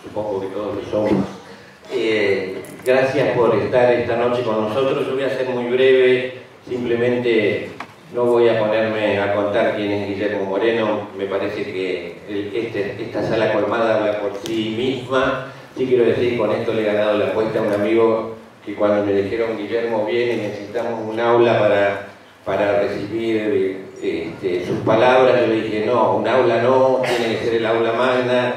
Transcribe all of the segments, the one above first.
Supongo que todos lo somos. Gracias por estar esta noche con nosotros. Yo voy a ser muy breve, simplemente no voy a ponerme a contar quién es Guillermo Moreno. Me parece que esta sala colmada habla por sí misma. Sí quiero decir, con esto le he ganado la apuesta a un amigo que cuando me dijeron Guillermo viene, necesitamos un aula para recibir sus palabras, yo le dije no, un aula no, tiene que ser el aula magna,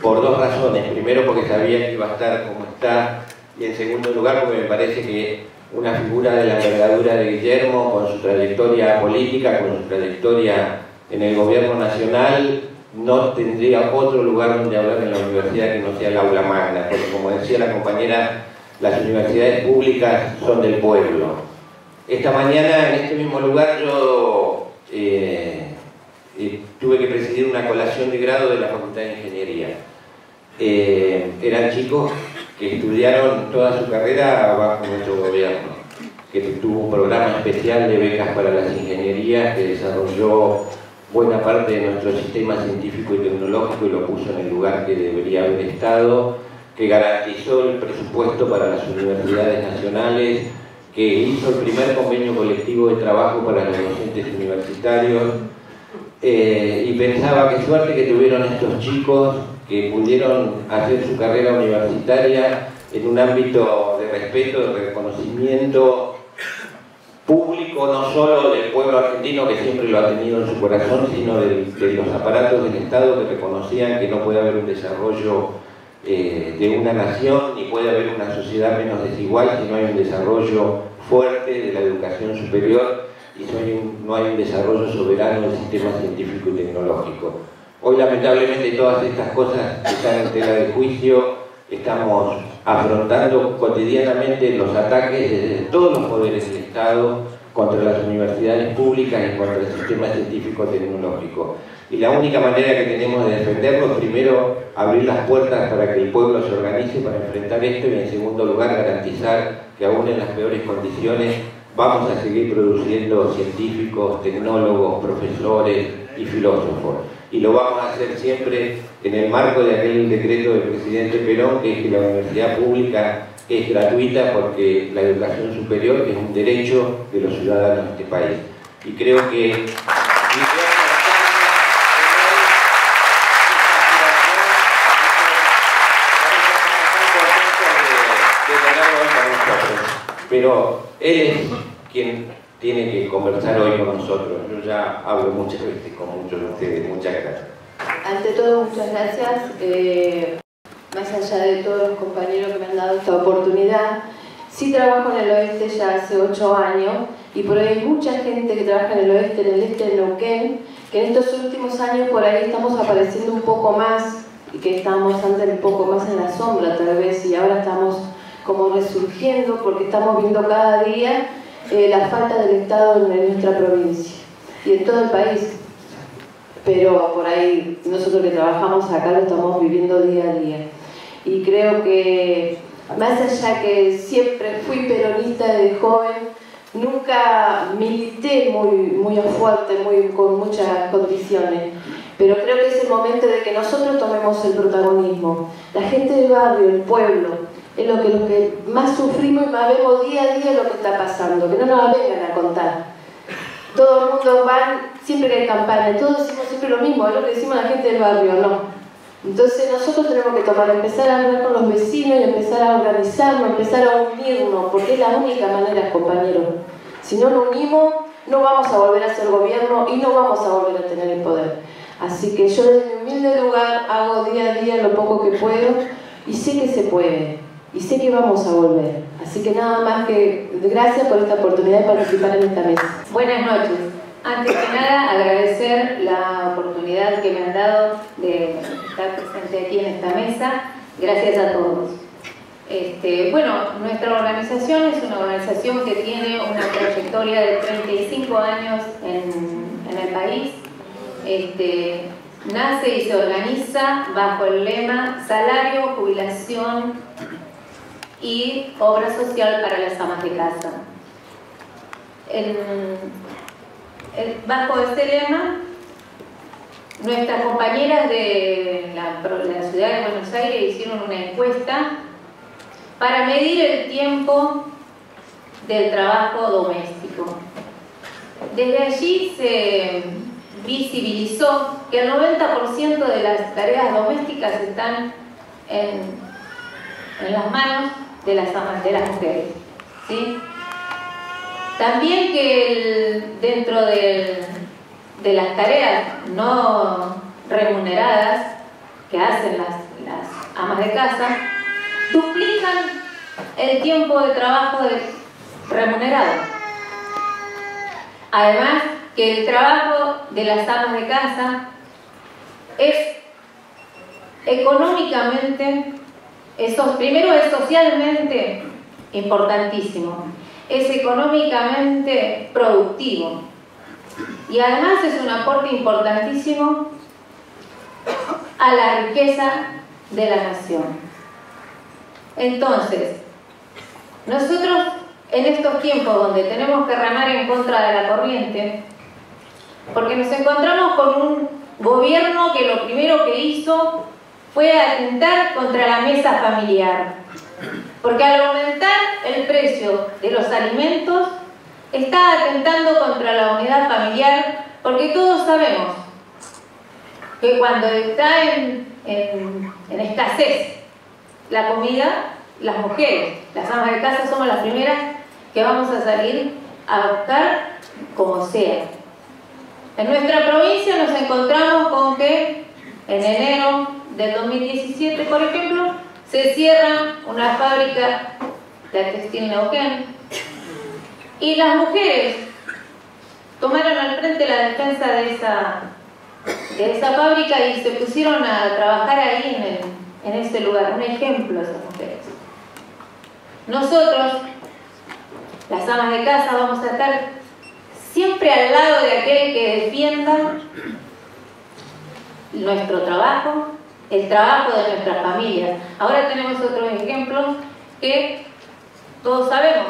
por dos razones. Primero, porque sabía que iba a estar como está, y en segundo lugar, porque me parece que una figura de la envergadura de Guillermo, con su trayectoria política, con su trayectoria en el gobierno nacional, no tendría otro lugar donde hablar en la universidad que no sea el aula magna, porque como decía la compañera, las universidades públicas son del pueblo. Esta mañana, en este mismo lugar, yo tuve que presidir una colación de grado de la Facultad de Ingeniería. Eran chicos que estudiaron toda su carrera bajo nuestro gobierno, que tuvo un programa especial de becas para las ingenierías, que desarrolló buena parte de nuestro sistema científico y tecnológico y lo puso en el lugar que debería haber estado, que garantizó el presupuesto para las universidades nacionales, que hizo el primer convenio colectivo de trabajo para los docentes universitarios, y pensaba qué suerte que tuvieron estos chicos que pudieron hacer su carrera universitaria en un ámbito de respeto, de reconocimiento público, no solo del pueblo argentino, que siempre lo ha tenido en su corazón, sino de los aparatos del Estado, que reconocían que no puede haber un desarrollo de una nación, ni puede haber una sociedad menos desigual si no hay un desarrollo fuerte de la educación superior y no hay un desarrollo soberano del sistema científico y tecnológico. Hoy, lamentablemente, todas estas cosas están en tela de juicio. Estamos afrontando cotidianamente los ataques desde todos los poderes del Estado contra las universidades públicas y contra el sistema científico-tecnológico. Y la única manera que tenemos de defenderlo es, primero, abrir las puertas para que el pueblo se organice para enfrentar esto, y en segundo lugar, garantizar que aún en las peores condiciones vamos a seguir produciendo científicos, tecnólogos, profesores y filósofos. Y lo vamos a hacer siempre en el marco de aquel decreto del presidente Perón, que es que la universidad pública es gratuita porque la educación superior es un derecho de los ciudadanos de este país. Y creo que pero él es quien tiene que conversar hoy con nosotros. Yo ya hablo muchas veces con muchos de ustedes. Muchas gracias. Ante todo, muchas gracias. Más allá de todos los compañeros que me han dado esta oportunidad, sí trabajo en el oeste ya hace 8 años, y por ahí hay mucha gente que trabaja en el oeste, en el este de Neuquén, que en estos últimos años por ahí estamos apareciendo un poco más, y que estábamos antes un poco más en la sombra tal vez, y ahora estamos como resurgiendo porque estamos viendo cada día la falta del Estado en nuestra provincia y en todo el país. Pero por ahí nosotros que trabajamos acá lo estamos viviendo día a día. Y creo que, más allá que siempre fui peronista desde joven, nunca milité muy fuerte, con muchas condiciones. Pero creo que es el momento de que nosotros tomemos el protagonismo. La gente del barrio, el pueblo, es lo que más sufrimos y más vemos día a día lo que está pasando, que no nos vengan a contar. Todo el mundo va, siempre que hay campaña, todos decimos siempre lo mismo, es lo que decimos la gente del barrio, no. Entonces nosotros tenemos que empezar a hablar con los vecinos y empezar a organizarnos, empezar a unirnos, porque es la única manera, compañeros. Si no nos unimos, no vamos a volver a ser gobierno y no vamos a volver a tener el poder. Así que yo desde mi humilde lugar hago día a día lo poco que puedo y sé que se puede. Y sé que vamos a volver. Así que nada más que gracias por esta oportunidad de participar en esta mesa. Buenas noches. Antes que nada, agradecer la oportunidad que me han dado de estar presente aquí en esta mesa. Gracias a todos. Bueno, nuestra organización es una organización que tiene una trayectoria de 35 años en el país. Nace y se organiza bajo el lema Salario, Jubilación y Obra Social para las Amas de Casa. Bajo este lema nuestras compañeras de la ciudad de Buenos Aires hicieron una encuesta para medir el tiempo del trabajo doméstico. Desde allí se visibilizó que el 90% de las tareas domésticas están en las manos de las mujeres, ¿sí? También que dentro de las tareas no remuneradas que hacen las amas de casa, duplican el tiempo de trabajo remunerado. Además, que el trabajo de las amas de casa es económicamente, primero es socialmente importantísimo, es económicamente productivo y además es un aporte importantísimo a la riqueza de la nación. Entonces, nosotros en estos tiempos donde tenemos que remar en contra de la corriente, porque nos encontramos con un gobierno que lo primero que hizo fue atentar contra la mesa familiar, porque al aumentar el precio de los alimentos está atentando contra la unidad familiar, porque todos sabemos que cuando está en escasez la comida, las mujeres, las amas de casa, somos las primeras que vamos a salir a buscar como sea. En nuestra provincia nos encontramos con que en enero del 2017, por ejemplo, se cierra una fábrica de textil Neuquén y las mujeres tomaron al frente la defensa de esa fábrica y se pusieron a trabajar ahí en ese lugar. Un ejemplo de esas mujeres. Nosotros, las amas de casa, vamos a estar siempre al lado de aquel que defienda nuestro trabajo, el trabajo de nuestras familias. Ahora tenemos otros ejemplos que todos sabemos.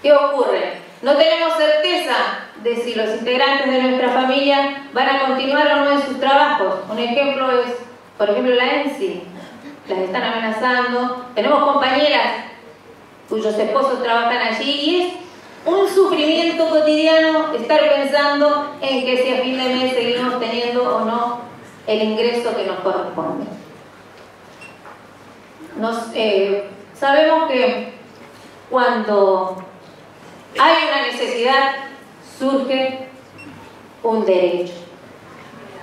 ¿Qué ocurre? No tenemos certeza de si los integrantes de nuestra familia van a continuar o no en sus trabajos. Un ejemplo es, por ejemplo, la ENSI. Las están amenazando. Tenemos compañeras cuyos esposos trabajan allí y es un sufrimiento cotidiano estar pensando en que si a fin de mes seguimos teniendo o no el ingreso que nos corresponde. Sabemos que cuando hay una necesidad, surge un derecho.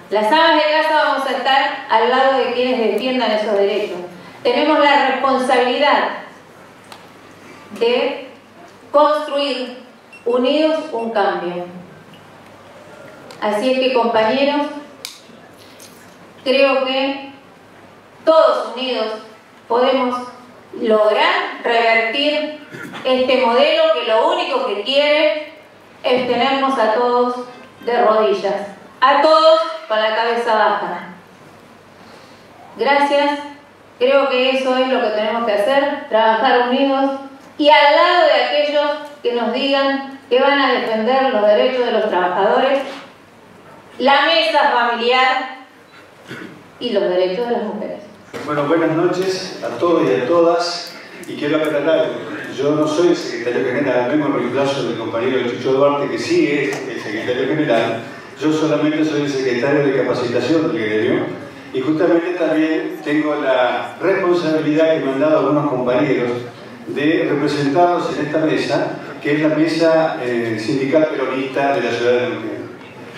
Las amas de casa vamos a estar al lado de quienes defiendan esos derechos. Tenemos la responsabilidad de construir unidos un cambio. Así es que, compañeros, creo que todos unidos podemos lograr revertir este modelo que lo único que quiere es tenernos a todos de rodillas, a todos con la cabeza baja. Gracias, creo que eso es lo que tenemos que hacer, trabajar unidos y al lado de aquellos que nos digan que van a defender los derechos de los trabajadores, la mesa familiar y los derechos de las mujeres. Bueno, buenas noches a todos y a todas. Y quiero aclarar algo. Yo no soy el secretario general, vengo en reemplazo del compañero Chucho Duarte, que sí es el secretario general. Yo solamente soy el secretario de capacitación del gremio. Y justamente también tengo la responsabilidad que me han dado algunos compañeros de representarlos en esta mesa, que es la mesa sindical peronista de la ciudad de Neuquén.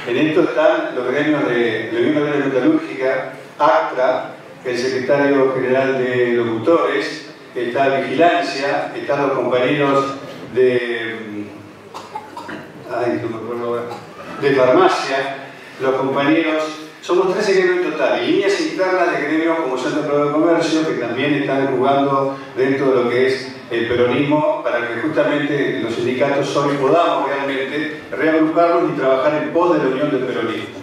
En esto están los gremios de la Unión Agraria Metalúrgica, ACTRA, el secretario general de locutores, está Vigilancia, están los compañeros de farmacia, los compañeros, somos 13 gremios en total, y líneas internas de gremios como Centro Privado de Comercio, que también están jugando dentro de lo que es el peronismo, para que justamente los sindicatos hoy podamos realmente reagruparnos y trabajar en pos de la unión del peronismo.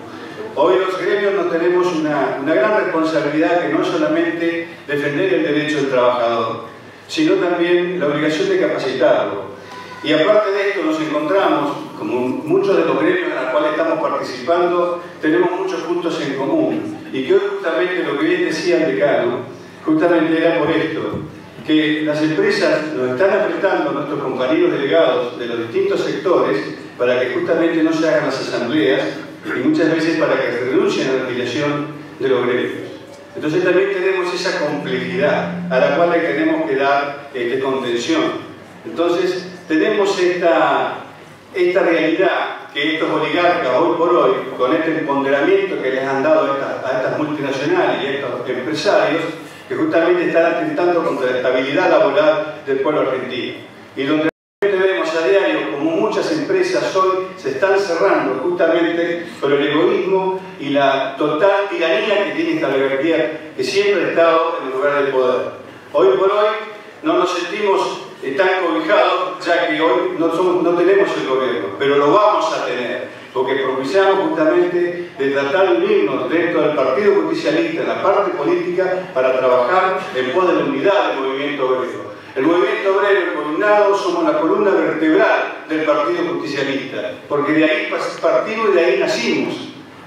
Hoy los gremios nos tenemos una gran responsabilidad, que no es solamente defender el derecho del trabajador, sino también la obligación de capacitarlo. Y aparte de esto nos encontramos como muchos de los gremios en los cuales estamos participando, tenemos muchos puntos en común. Y que hoy justamente lo que bien decía el decano, justamente era por esto, que las empresas nos están apretando a nuestros compañeros delegados de los distintos sectores para que justamente no se hagan las asambleas y muchas veces para que renuncien a la afiliación de los gremios. Entonces también tenemos esa complejidad a la cual le tenemos que dar contención. Entonces tenemos esta realidad que estos oligarcas hoy por hoy, con este empoderamiento que les han dado a estas multinacionales y a estos empresarios, que justamente están atentando contra la estabilidad laboral del pueblo argentino. Y donde vemos a diario como muchas empresas hoy se están cerrando justamente por el egoísmo y la total tiranía que tiene esta oligarquía que siempre ha estado en el lugar del poder. Hoy por hoy no nos sentimos tan cobijados, ya que hoy no tenemos el gobierno, pero lo vamos a tener, porque propiciamos justamente de tratar de unirnos dentro del Partido Justicialista, en la parte política, para trabajar en pos de la unidad del movimiento obrero. El movimiento obrero, el combinado, somos la columna vertebral del Partido Justicialista, porque de ahí partimos y de ahí nacimos.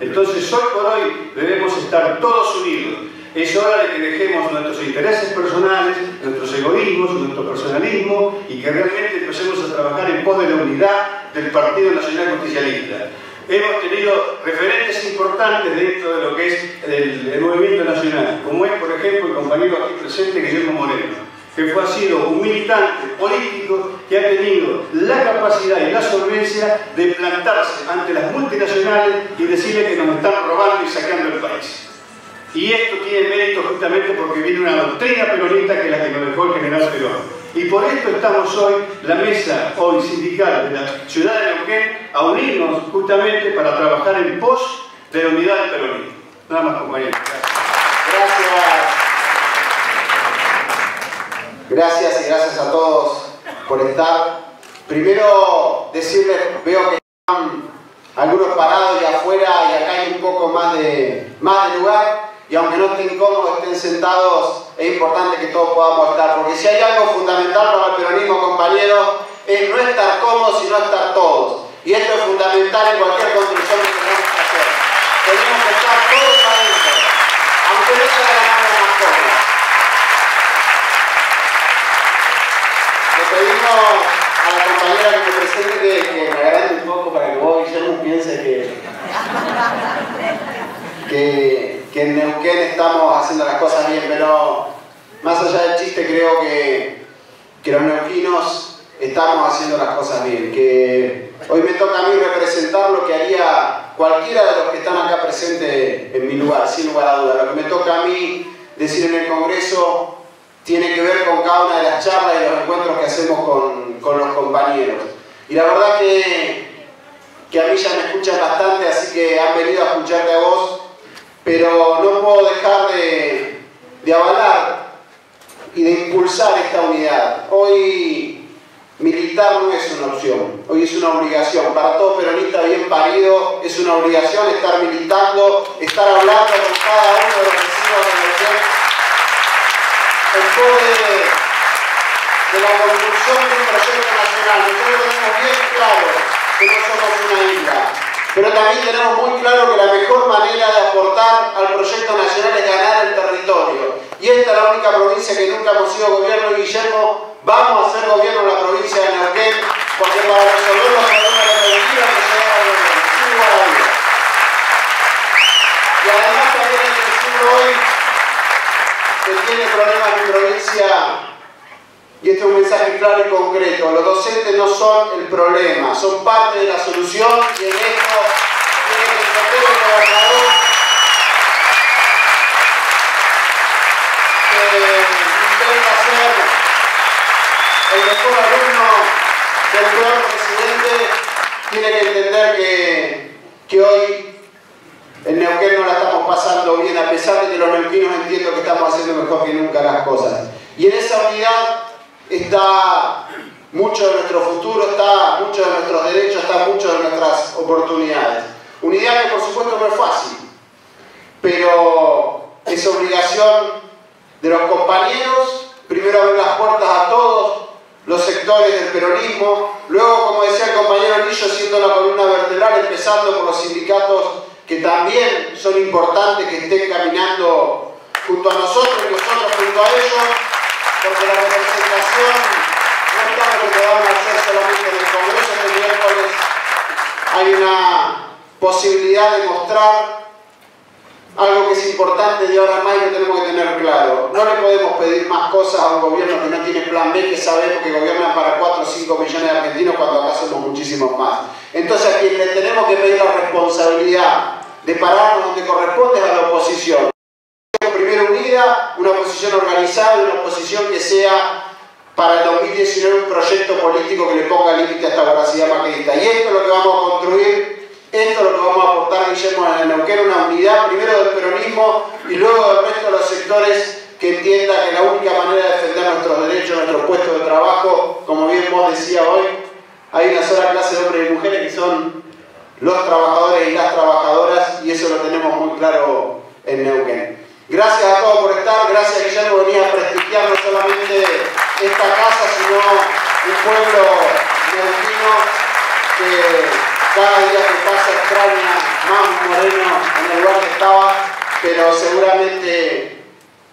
Entonces, hoy por hoy debemos estar todos unidos. Es hora de que dejemos nuestros intereses personales, nuestros egoísmos, nuestro personalismo y que realmente empecemos a trabajar en pos de la unidad del Partido Nacional Justicialista. Hemos tenido referentes importantes dentro de lo que es el movimiento nacional, como es, por ejemplo, el compañero aquí presente, Guillermo Moreno, que ha sido un militante político que ha tenido la capacidad y la solvencia de plantarse ante las multinacionales y decirle que nos están robando y saqueando el país. Y esto tiene mérito justamente porque viene una doctrina peronista que es la que nos dejó el general Perón. Y por esto estamos hoy, la mesa hoy sindical de la ciudad de Neuquén, a unirnos justamente para trabajar en pos de la unidad del peronismo. Nada más, compañeros. Gracias y gracias a todos por estar. Primero decirles, veo que están algunos parados y afuera y acá hay un poco más de lugar. Y aunque no estén cómodos, estén sentados, es importante que todos podamos estar. Porque si hay algo fundamental para el peronismo, compañeros, es no estar cómodos, sino estar todos. Y esto es fundamental en cualquier construcción que tenemos que hacer. Tenemos que estar todos adentro, aunque no sea la manera más cómoda. Le pedimos a la compañera que me presente que me agrande un poco para que vos, Guillermo, piense que en Neuquén estamos haciendo las cosas bien, pero más allá del chiste creo que los neuquinos estamos haciendo las cosas bien, que hoy me toca a mí representar lo que haría cualquiera de los que están acá presentes en mi lugar, sin lugar a duda. Lo que me toca a mí decir en el Congreso tiene que ver con cada una de las charlas y los encuentros que hacemos con los compañeros. Y la verdad que a mí ya me escuchan bastante, así que han venido a escucharte a vos, pero no puedo dejar de avalar y de impulsar esta unidad. Hoy militar no es una opción, hoy es una obligación. Para todo peronista bien parido es una obligación estar militando, estar hablando con cada uno de los vecinos de Neuquén en pos de la construcción de un proyecto nacional. Nosotros tenemos bien claro que no somos una isla, pero también tenemos muy claro que la mejor manera de aportar al proyecto nacional es ganar el territorio. Y esta es la única provincia que nunca hemos sido gobierno, y Guillermo, vamos a ser gobierno en la provincia de Neuquén, porque para resolver los problemas de la productiva que se haga gobierno, sin lugar a dudas. Y además también hay que decirlo hoy, que tiene problemas mi provincia, y este es un mensaje claro y concreto: los docentes no son el problema, son parte de la solución, y en esto tiene que entender el gobernador que intenta ser el mejor alumno del peor presidente. Tiene que entender que hoy en Neuquén no la estamos pasando bien, a pesar de que los neuquinos entiendo que estamos haciendo mejor que nunca las cosas. Y en esa unidad está mucho de nuestro futuro, está mucho de nuestros derechos, está mucho de nuestras oportunidades. Unidad que por supuesto no es fácil, pero es obligación de los compañeros, primero abrir las puertas a todos los sectores del peronismo, luego, como decía el compañero Lillo, siendo la columna vertebral, empezando por los sindicatos que también son importantes que estén caminando junto a nosotros y nosotros junto a ellos, porque la representación no está lo que podamos hacer solamente en el Congreso. Este miércoles hay una posibilidad de mostrar algo que es importante de ahora en más y que tenemos que tener claro. No le podemos pedir más cosas a un gobierno que no tiene plan B, que sabemos que gobiernan para 4 o 5 millones de argentinos cuando acá somos muchísimos más. Entonces a quien le tenemos que pedir la responsabilidad de pararnos donde corresponde es a la oposición. Primero unida, una oposición organizada, una oposición que sea para el 2019 un proyecto político que le ponga límite a esta voracidad macrista. Y esto es lo que vamos a construir, esto es lo que vamos a aportar, Guillermo, en el Neuquén, una unidad primero del peronismo y luego del resto de los sectores que entienda que la única manera de defender nuestros derechos, nuestros puestos de trabajo, como bien vos decías hoy, hay una sola clase de hombres y mujeres que son los trabajadores y las trabajadoras, y eso lo tenemos muy claro en Neuquén. Gracias a todos por estar, gracias Guillermo, venía a prestigiar no solamente esta casa, sino un pueblo neuquino que cada día que pasa extraña más Moreno en el lugar que estaba, pero seguramente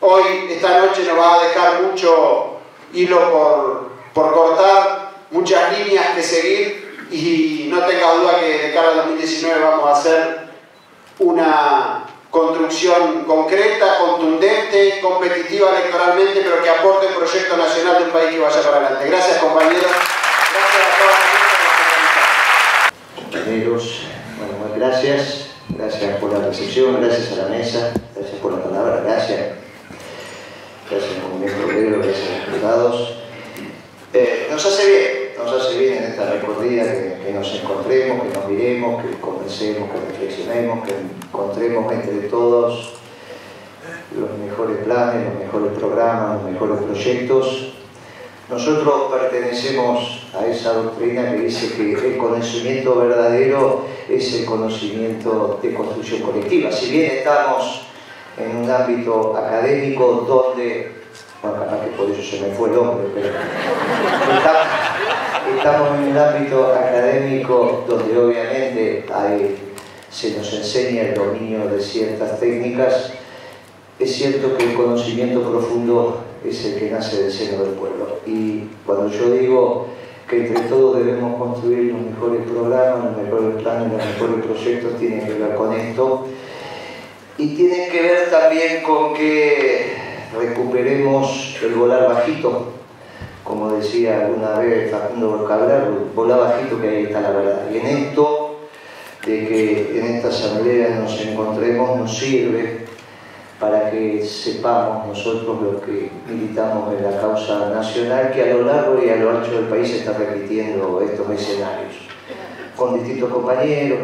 hoy, esta noche, nos va a dejar mucho hilo por cortar, muchas líneas que seguir, y no tenga duda que de cara al 2019 vamos a hacer una construcción concreta, contundente, competitiva electoralmente, pero que aporte un proyecto nacional de un país que vaya para adelante. Gracias, compañeros. Gracias a todos. Compañeros, bueno, muy gracias. Gracias por la recepción, gracias a la mesa, gracias por la palabra, gracias. Gracias al movimiento obrero, gracias a los diputados. Nos hace bien en esta recorrida que nos encontremos, que nos miremos, que conversemos, que reflexionemos, que encontremos entre todos los mejores planes, los mejores programas, los mejores proyectos. Nosotros pertenecemos a esa doctrina que dice que el conocimiento verdadero es el conocimiento de construcción colectiva. Si bien estamos en un ámbito académico donde, bueno, capaz que por eso se me fue el hombre, pero estamos en un ámbito académico donde obviamente se nos enseña el dominio de ciertas técnicas. Es cierto que el conocimiento profundo es el que nace del seno del pueblo, y cuando yo digo que entre todos debemos construir los mejores programas, los mejores planes, los mejores proyectos, tienen que ver con esto, y tienen que ver también con que recuperemos el volar bajito, como decía alguna vez Facundo Cabral, volar bajito, que ahí está la verdad. Y en esto, de que en esta asamblea nos encontremos, nos sirve para que sepamos nosotros los que militamos en la causa nacional, que a lo largo y a lo ancho del país se está repitiendo estos escenarios, con distintos compañeros,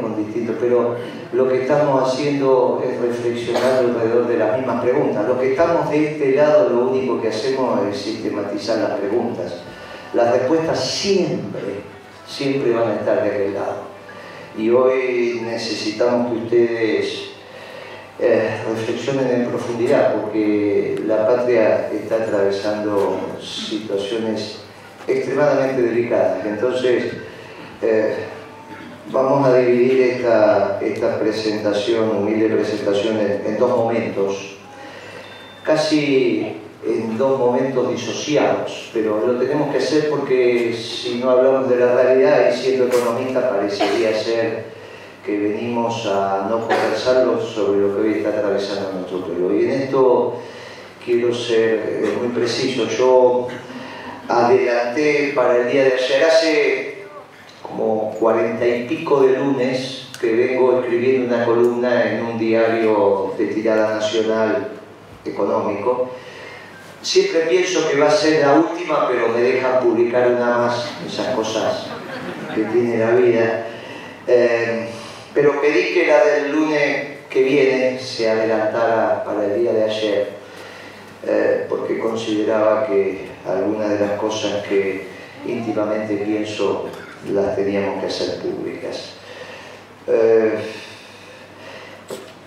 pero lo que estamos haciendo es reflexionar alrededor de las mismas preguntas. Los que estamos de este lado, lo único que hacemos es sistematizar las preguntas. Las respuestas siempre van a estar de aquel lado. Y hoy necesitamos que ustedes reflexionen en profundidad, porque la patria está atravesando situaciones extremadamente delicadas. Entonces, vamos a dividir esta presentación, humilde presentación, en dos momentos, casi en dos momentos disociados, pero lo tenemos que hacer porque si no hablamos de la realidad, y siendo economista parecería ser que venimos a no conversarlo sobre lo que hoy está atravesando nuestro pueblo. Y en esto quiero ser muy preciso. Yo adelanté para el día de ayer, hace como 40 y pico de lunes que vengo escribiendo una columna en un diario de tirada nacional económico. Siempre pienso que va a ser la última, pero me dejan publicar una más, esas cosas que tiene la vida. Pero pedí que la del lunes que viene se adelantara para el día de ayer, porque consideraba que algunas de las cosas que íntimamente pienso las teníamos que hacer públicas.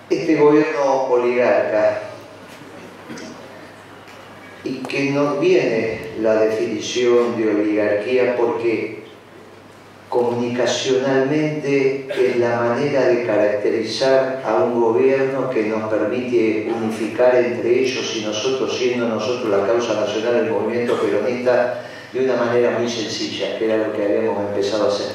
Este gobierno oligarca y que nos viene la definición de oligarquía porque comunicacionalmente es la manera de caracterizar a un gobierno que nos permite unificar entre ellos y nosotros, siendo nosotros la causa nacional del movimiento peronista, de una manera muy sencilla, que era lo que habíamos empezado a hacer.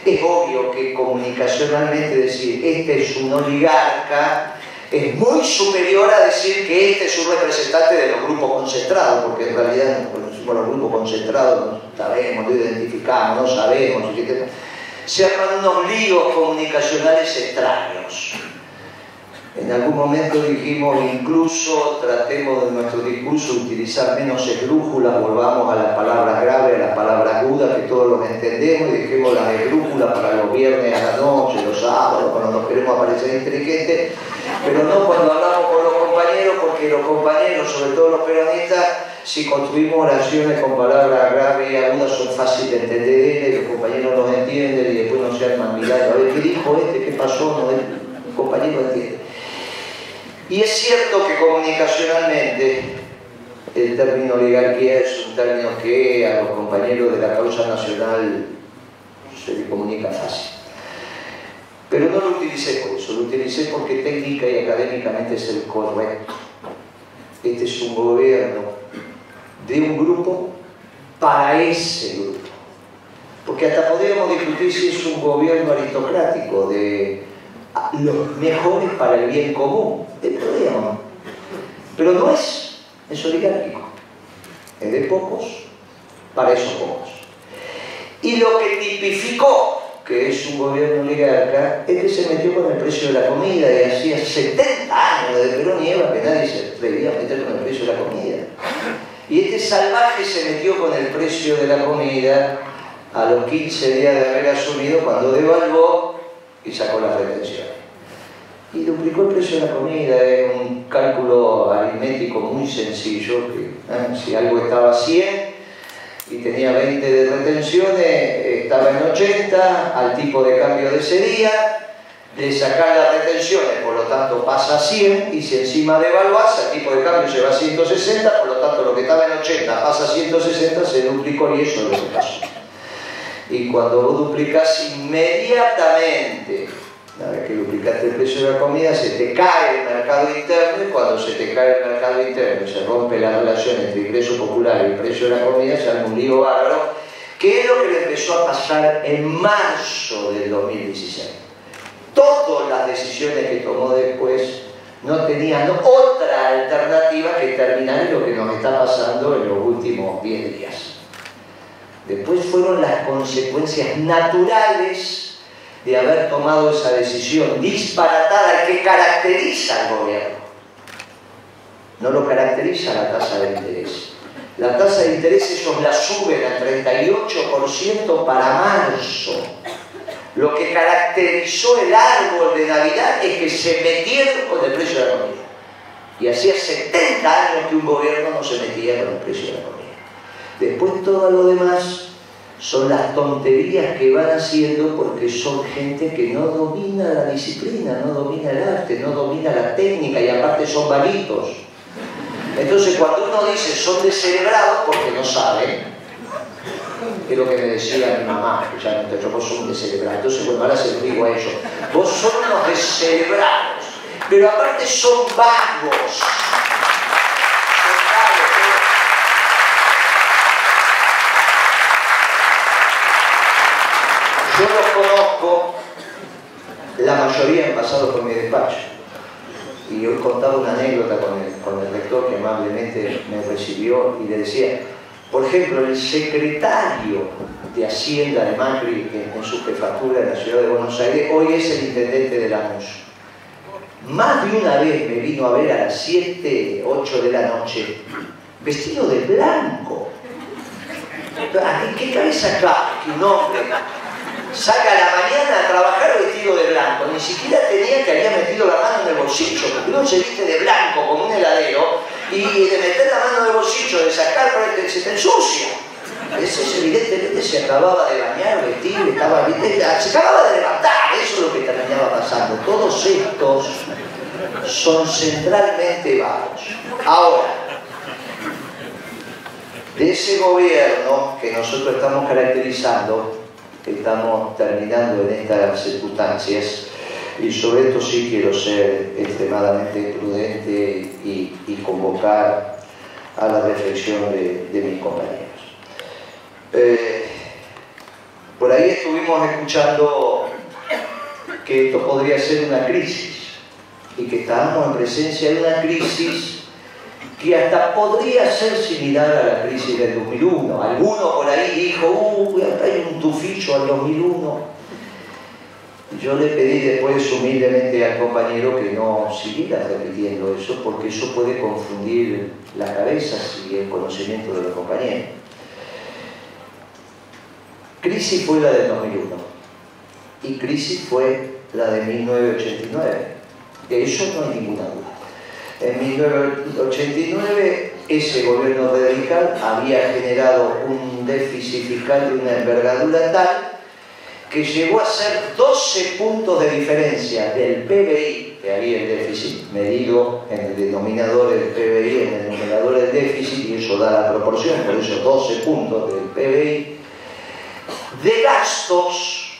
Es obvio que comunicacionalmente decir este es un oligarca es muy superior a decir que este es un representante de los grupos concentrados, porque en realidad los grupos concentrados no sabemos, no identificamos, no sabemos, se arman unos líos comunicacionales extraños. En algún momento dijimos, incluso tratemos de nuestro discurso utilizar menos esdrújulas, volvamos a las palabras graves, a las palabras agudas que todos los entendemos, y dejemos las esdrújulas para los viernes a la noche, los sábados, cuando nos queremos aparecer inteligentes, pero no cuando hablamos con los compañeros, porque los compañeros, sobre todo los peronistas, si construimos oraciones con palabras graves y agudas son fáciles de entender, y los compañeros nos entienden y después no se arman mirando, a ver qué dijo este, qué pasó, no, el compañero entiende. Y es cierto que comunicacionalmente el término oligarquía es un término que a los compañeros de la causa nacional se le comunica fácil. Pero no lo utilicé por eso, lo utilicé porque técnica y académicamente es el correcto. Este es un gobierno de un grupo para ese grupo. Porque hasta podríamos discutir si es un gobierno aristocrático de los mejores para el bien común. Podríamos. Pero no es oligárquico. Es de pocos para esos pocos. Y lo que tipificó que es un gobierno oligarca es que se metió con el precio de la comida, y hacía 70 años de Perón y Eva que nadie se atrevía a meter con el precio de la comida. Y este salvaje se metió con el precio de la comida a los 15 días de haber asumido, cuando devaluó y sacó las retenciones. Y duplicó el precio de la comida. Es un cálculo aritmético muy sencillo, que si algo estaba a 100 y tenía 20 de retenciones, estaba en 80 al tipo de cambio de ese día, le sacás las retenciones, por lo tanto pasa a 100, y si encima devaluás, el tipo de cambio se va a 160, por lo tanto lo que estaba en 80 pasa a 160, se duplicó, y eso es lo que pasó. Y cuando vos duplicás inmediatamente, una vez que duplicaste el precio de la comida, se te cae el mercado interno, y cuando se te cae el mercado interno y se rompe la relación entre ingreso popular y el precio de la comida, se arma un lío bárbaro, que es lo que le empezó a pasar en marzo del 2016. Todas las decisiones que tomó después no tenían otra alternativa que terminar en lo que nos está pasando en los últimos 10 días. Después fueron las consecuencias naturales de haber tomado esa decisión disparatada que caracteriza al gobierno. No lo caracteriza la tasa de interés. La tasa de interés ellos la suben al 38% para marzo. Lo que caracterizó el árbol de Navidad es que se metieron con el precio de la comida. Y hacía 70 años que un gobierno no se metía con el precio de la comida. Después todo lo demás son las tonterías que van haciendo, porque son gente que no domina la disciplina, no domina el arte, no domina la técnica, y aparte son vaguitos. Entonces cuando uno dice son descerebrados, porque no saben, es lo que me decía mi mamá, que ya no te vos sos un descerebrado. Entonces bueno, ahora se lo digo a ellos, vos sos unos descerebrados, pero aparte son vagos. Yo los conozco, la mayoría han pasado por mi despacho. Y hoy contaba una anécdota con el rector, que amablemente me recibió, y le decía, por ejemplo, el secretario de Hacienda de Macri en su jefatura en la ciudad de Buenos Aires, hoy es el intendente de Lanús. Más de una vez me vino a ver a las 7, 8 de la noche, vestido de blanco. ¿En qué cabeza cabe que un hombre salga a la mañana a trabajar vestido de blanco? Ni siquiera tenía que había metido la mano en el bolsillo, porque uno se viste de blanco como un heladero, y de meter la mano en el bolsillo, de sacar, se te ensucia. Ese evidentemente se acababa de bañar, vestir, se acababa de levantar. Eso es lo que terminaba pasando. Todos estos son centralmente vagos. Ahora, de ese gobierno que nosotros estamos caracterizando, que estamos terminando en estas circunstancias, y sobre esto sí quiero ser extremadamente prudente y convocar a la reflexión de mis compañeros. Por ahí estuvimos escuchando que esto podría ser una crisis y que estábamos en presencia de una crisis que hasta podría ser similar a la crisis del 2001. Alguno por ahí dijo, hay un tufillo al 2001. Yo le pedí después humildemente al compañero que no siguiera repitiendo eso, porque eso puede confundir las cabezas y el conocimiento de los compañeros. Crisis fue la del 2001 y crisis fue la de 1989. De eso no hay ninguna duda. En 1989 ese gobierno radical había generado un déficit fiscal de una envergadura tal que llegó a ser 12 puntos de diferencia del PBI, que había el déficit medido en el denominador del PBI, en el numerador del déficit, y eso da la proporción, por eso 12 puntos del PBI, de gastos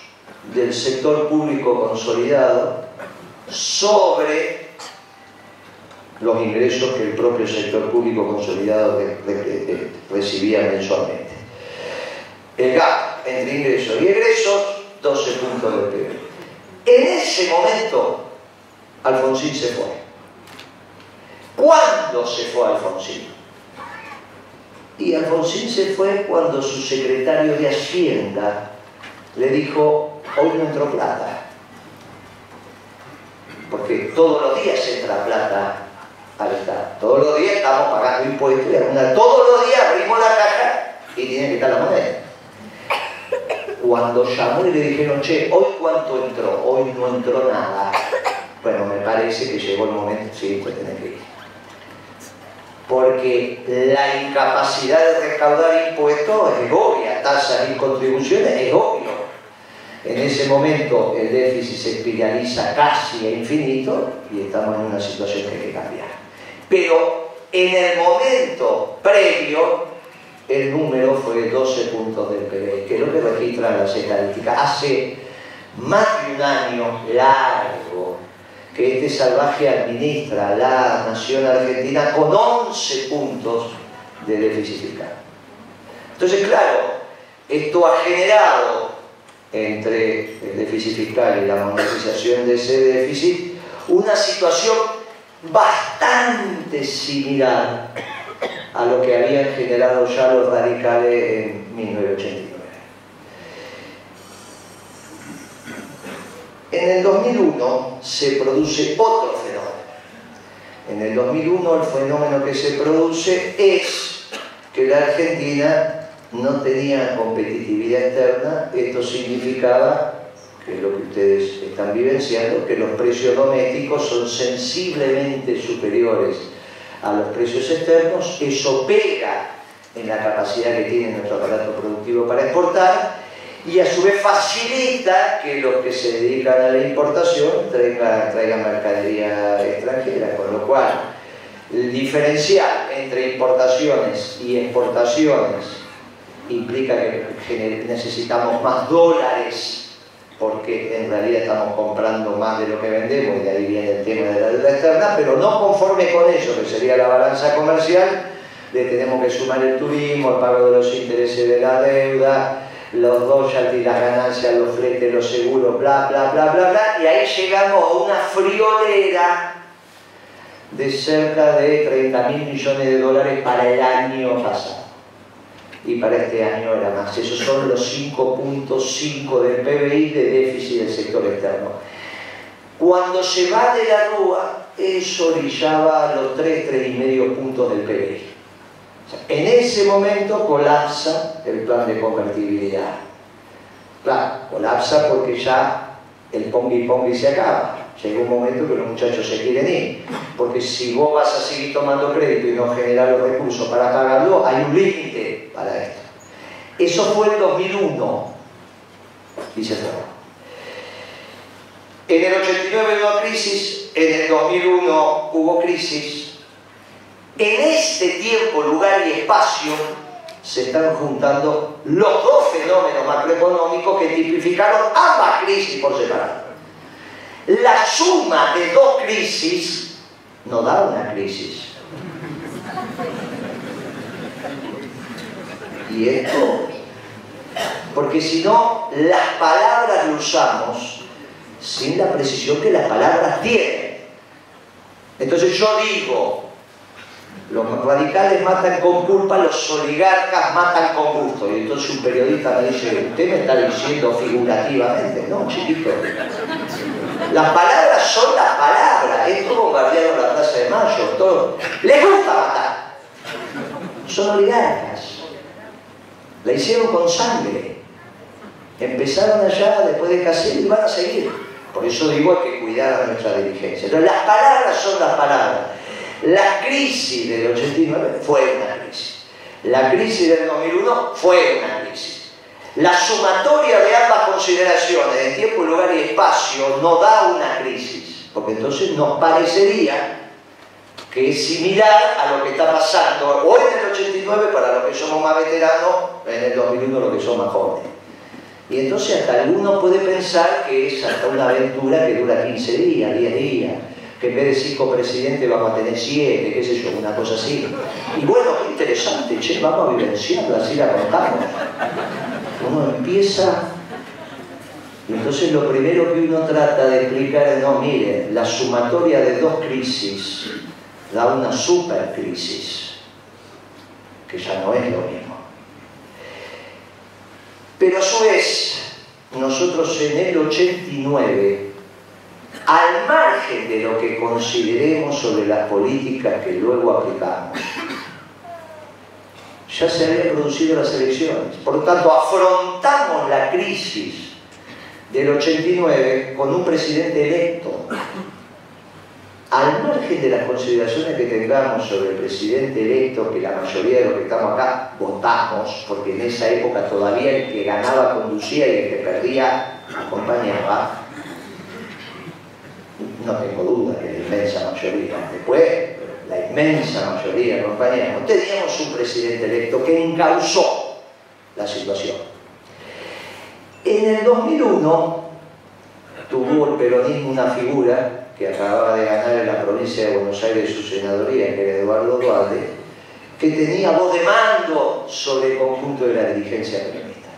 del sector público consolidado sobre los ingresos que el propio sector público consolidado recibía mensualmente. El gap entre ingresos y egresos, 12 puntos del PIB. En ese momento, Alfonsín se fue. ¿Cuándo se fue Alfonsín? Y Alfonsín se fue cuando su secretario de Hacienda le dijo, hoy no entró plata. Porque todos los días entra plata al Estado. Todos los días estamos pagando impuestos y todos los días abrimos la caja y tiene que estar la moneda. Cuando llamó y le dijeron, che, ¿hoy cuánto entró? Hoy no entró nada. Bueno, me parece que llegó el momento, sí, pues tenés que ir. Porque la incapacidad de recaudar impuestos es obvia, tasas y contribuciones es obvio. En ese momento el déficit se espiraliza casi a infinito y estamos en una situación que hay que cambiar. Pero en el momento previo, el número fue 12 puntos del PBI, que es lo que registran las estadísticas. Hace más de un año largo que este salvaje administra la nación argentina con 11 puntos de déficit fiscal. Entonces, claro, esto ha generado entre el déficit fiscal y la monetización de ese déficit una situación bastante similar a lo que habían generado ya los radicales en 1989. En el 2001 se produce otro fenómeno. En el 2001 el fenómeno que se produce es que la Argentina no tenía competitividad externa. Esto significaba, que es lo que ustedes están vivenciando, que los precios domésticos son sensiblemente superiores a los precios externos. Eso pega en la capacidad que tiene nuestro aparato productivo para exportar y a su vez facilita que los que se dedican a la importación traigan mercadería extranjera, con lo cual el diferencial entre importaciones y exportaciones implica que necesitamos más dólares, porque en realidad estamos comprando más de lo que vendemos, y de ahí viene el tema de la deuda externa. Pero no conforme con eso, que sería la balanza comercial, le tenemos que sumar el turismo, el pago de los intereses de la deuda, los royalties, las ganancias, los fletes, los seguros, bla, bla, bla, bla, bla, y ahí llegamos a una friolera de cerca de 30.000 millones de dólares para el año pasado. Y para este año era más. Esos son los 5.5 del PBI de déficit del sector externo. Cuando se va de la Rúa, eso orillaba a los 3,5 puntos del PBI. O sea, en ese momento colapsa el plan de convertibilidad. Claro, colapsa porque ya el pongui se acaba. Llega un momento que los muchachos se quieren ir, porque si vos vas a seguir tomando crédito y no generar los recursos para pagarlo, hay un límite para esto. Eso fue el 2001 y se fue. En el 89 hubo crisis, en el 2001 hubo crisis. En este tiempo, lugar y espacio se están juntando los dos fenómenos macroeconómicos que tipificaron ambas crisis por separado. La suma de dos crisis no da una crisis. Y esto, porque si no, las palabras las usamos sin la precisión que las palabras tienen. Entonces yo digo, los radicales matan con culpa, los oligarcas matan con gusto. Y entonces un periodista me dice, usted me está diciendo figurativamente. No, chiquito. Las palabras son las palabras. Esto bombardearon la Plaza de Mayo, todo. Les gusta matar. Son oligarcas. La hicieron con sangre. Empezaron allá después de Casillas y van a seguir. Por eso digo hay que cuidar a nuestra dirigencia. Entonces, las palabras son las palabras. La crisis del 89 fue una crisis. La crisis del 2001 fue una crisis. La sumatoria de ambas consideraciones en tiempo, lugar y espacio no da una crisis, porque entonces nos parecería que es similar a lo que está pasando hoy en el 89 para los que somos más veteranos, en el 2001 los que son más jóvenes. Y entonces hasta alguno puede pensar que es hasta una aventura que dura 15 días, 10 días, que en vez de 5 presidentes vamos a tener 7, qué sé yo, una cosa así. Y bueno, qué interesante, che, vamos a vivenciarlo, así la contamos. Uno empieza, y entonces lo primero que uno trata de explicar es, no, mire, la sumatoria de dos crisis da una supercrisis, que ya no es lo mismo. Pero a su vez, nosotros en el 89, al margen de lo que consideremos sobre las políticas que luego aplicamos, ya se habían producido las elecciones. Por lo tanto, afrontamos la crisis del 89 con un presidente electo. Al margen de las consideraciones que tengamos sobre el presidente electo, que la mayoría de los que estamos acá votamos, porque en esa época todavía el que ganaba conducía y el que perdía acompañaba, no tengo duda que la inmensa mayoría, después la inmensa mayoría acompañamos, teníamos un presidente electo que encauzó la situación. En el 2001 tuvo el peronismo una figura que acababa de ganar en la provincia de Buenos Aires su senaduría, que era Eduardo Duhalde, que tenía voz de mando sobre el conjunto de la dirigencia peronista.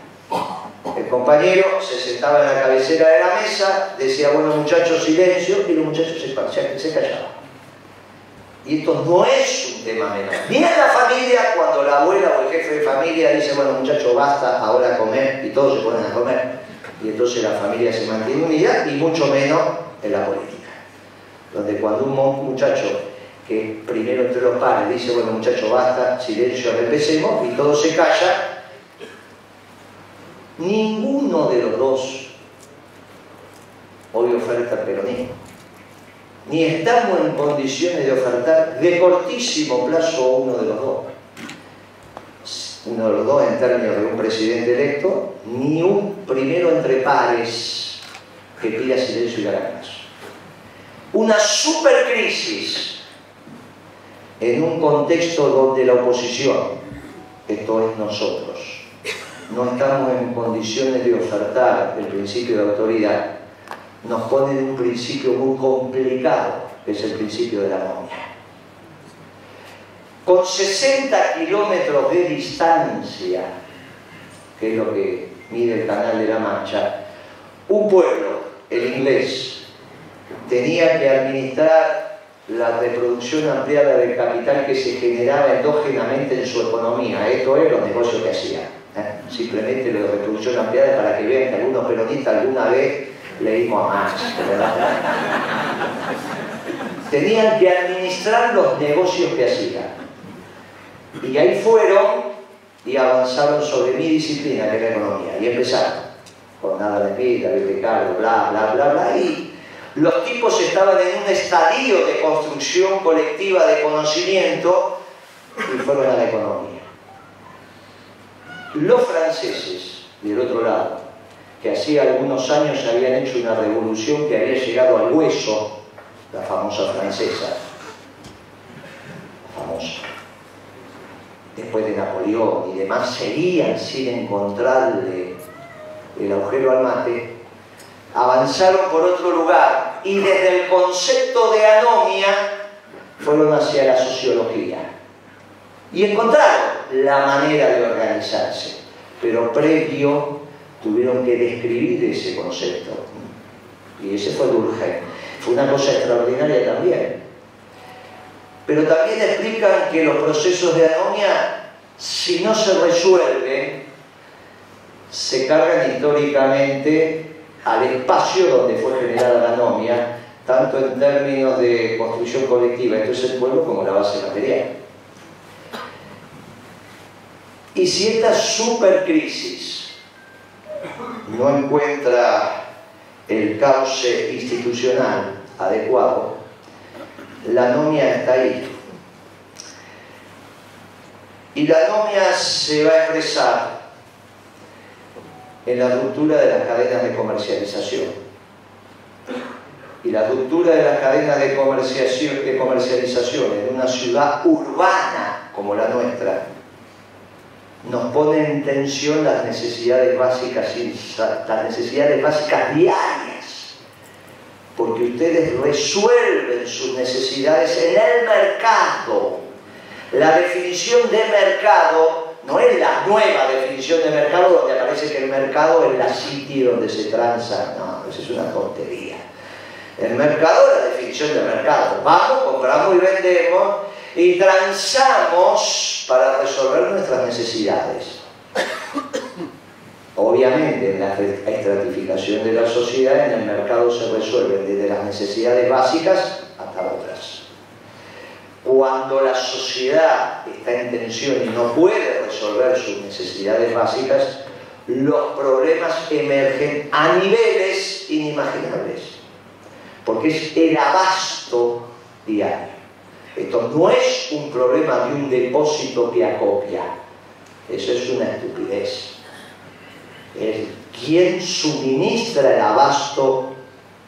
El compañero se sentaba en la cabecera de la mesa, decía, bueno muchachos, silencio, y los muchachos se callaban. Y esto no es un tema menor. Ni en la familia, cuando la abuela o el jefe de familia dice, bueno muchachos, basta, ahora a comer, y todos se ponen a comer, y entonces la familia se mantiene unida, y mucho menos en la política, donde cuando un muchacho que primero entre los pares dice, bueno muchachos, basta, silencio, empecemos, y todo se calla, ninguno de los dos hoy oferta peronismo, ni estamos en condiciones de ofertar de cortísimo plazo uno de los dos en términos de un presidente electo, ni un primero entre pares que pida silencio y haga caso. Una supercrisis en un contexto donde la oposición, esto es nosotros, no estamos en condiciones de ofertar el principio de autoridad, nos pone en un principio muy complicado, que es el principio de la momia. Con 60 kilómetros de distancia, que es lo que mide el Canal de la Mancha, un pueblo, el inglés, tenía que administrar la reproducción ampliada del capital que se generaba endógenamente en su economía. Esto es los negocios que hacía. Simplemente lo de reproducción ampliada para que vean que algunos peronistas alguna vez leímos a Marx. Tenían que administrar los negocios que hacían. Y ahí fueron y avanzaron sobre mi disciplina, que es la economía. Y empezaron. Jornada de vida, de cargo, bla, bla, bla, bla. Y los tipos estaban en un estadio de construcción colectiva de conocimiento y fueron a la economía. Los franceses, del otro lado, que hacía algunos años habían hecho una revolución que había llegado al hueso, la famosa francesa, famosa, después de Napoleón y demás, seguían sin encontrarle el agujero al mate, avanzaron por otro lugar y desde el concepto de anomia fueron hacia la sociología y encontraron la manera de organizarse, pero previo tuvieron que describir ese concepto, y ese fue Durkheim. Fue una cosa extraordinaria también, pero también explican que los procesos de anomia, si no se resuelven, se cargan históricamente al espacio donde fue generada la anomia, tanto en términos de construcción colectiva, esto es el pueblo, como la base material. Y si esta supercrisis no encuentra el cauce institucional adecuado, la anomia está ahí. Y la anomia se va a expresar en la ruptura de las cadenas de comercialización. Y la ruptura de las cadenas de comercialización en una ciudad urbana como la nuestra nos pone en tensión las necesidades básicas diarias, porque ustedes resuelven sus necesidades en el mercado. La definición de mercado no es la nueva definición de mercado donde aparece que el mercado es la City donde se transa. No, eso es una tontería. El mercado es la definición de mercado. Vamos, compramos y vendemos y transamos para resolver nuestras necesidades. Obviamente en la estratificación de la sociedad, en el mercado se resuelven desde las necesidades básicas hasta otras. Cuando la sociedad está en tensión y no puede resolver sus necesidades básicas, los problemas emergen a niveles inimaginables, porque es el abasto diario. Esto no es un problema de un depósito que acopia, eso es una estupidez. Es quién suministra el abasto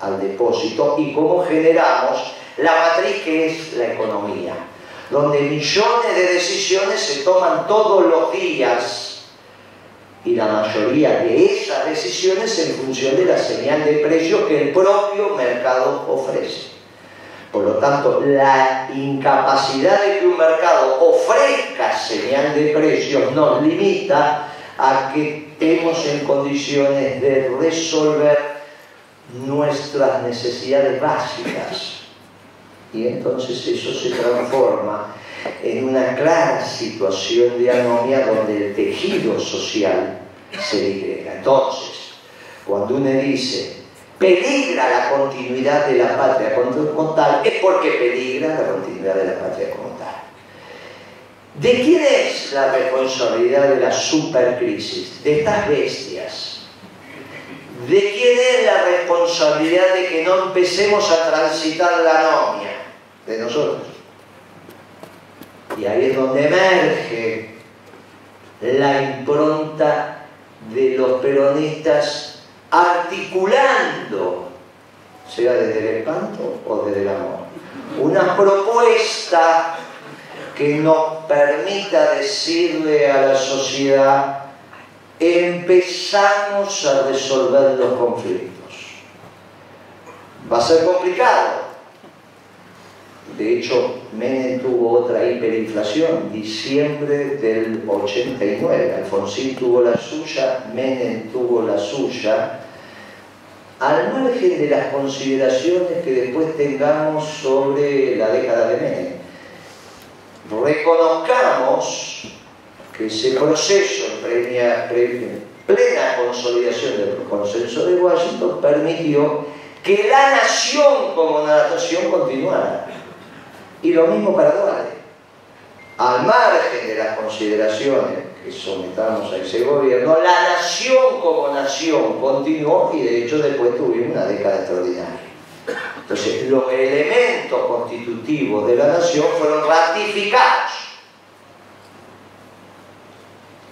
al depósito y cómo generamos la matriz que es la economía, donde millones de decisiones se toman todos los días y la mayoría de esas decisiones en función de la señal de precio que el propio mercado ofrece. Por lo tanto, la incapacidad de que un mercado ofrezca señal de precios nos limita a que estemos en condiciones de resolver nuestras necesidades básicas. Y entonces eso se transforma en una clara situación de anomia donde el tejido social se digrega. Entonces, cuando uno dice peligra la continuidad de la patria como tal, es porque peligra la continuidad de la patria como tal. ¿De quién es la responsabilidad de la supercrisis? De estas bestias. ¿De quién es la responsabilidad de que no empecemos a transitar la anomia? De nosotros. Y ahí es donde emerge la impronta de los peronistas articulando, sea desde el espanto o desde el amor, una propuesta que nos permita decirle a la sociedad: empezamos a resolver los conflictos. Va a ser complicado. De hecho, Menem tuvo otra hiperinflación, diciembre del 89. Alfonsín tuvo la suya, Menem tuvo la suya, al margen de las consideraciones que después tengamos sobre la década de Menem. Reconozcamos que ese proceso en plena consolidación del consenso de Washington permitió que la nación como nación continuara. Y lo mismo para Duarte. Al margen de las consideraciones que sometamos a ese gobierno, la nación como nación continuó y de hecho después tuvimos una década extraordinaria. Entonces, los elementos constitutivos de la nación fueron ratificados.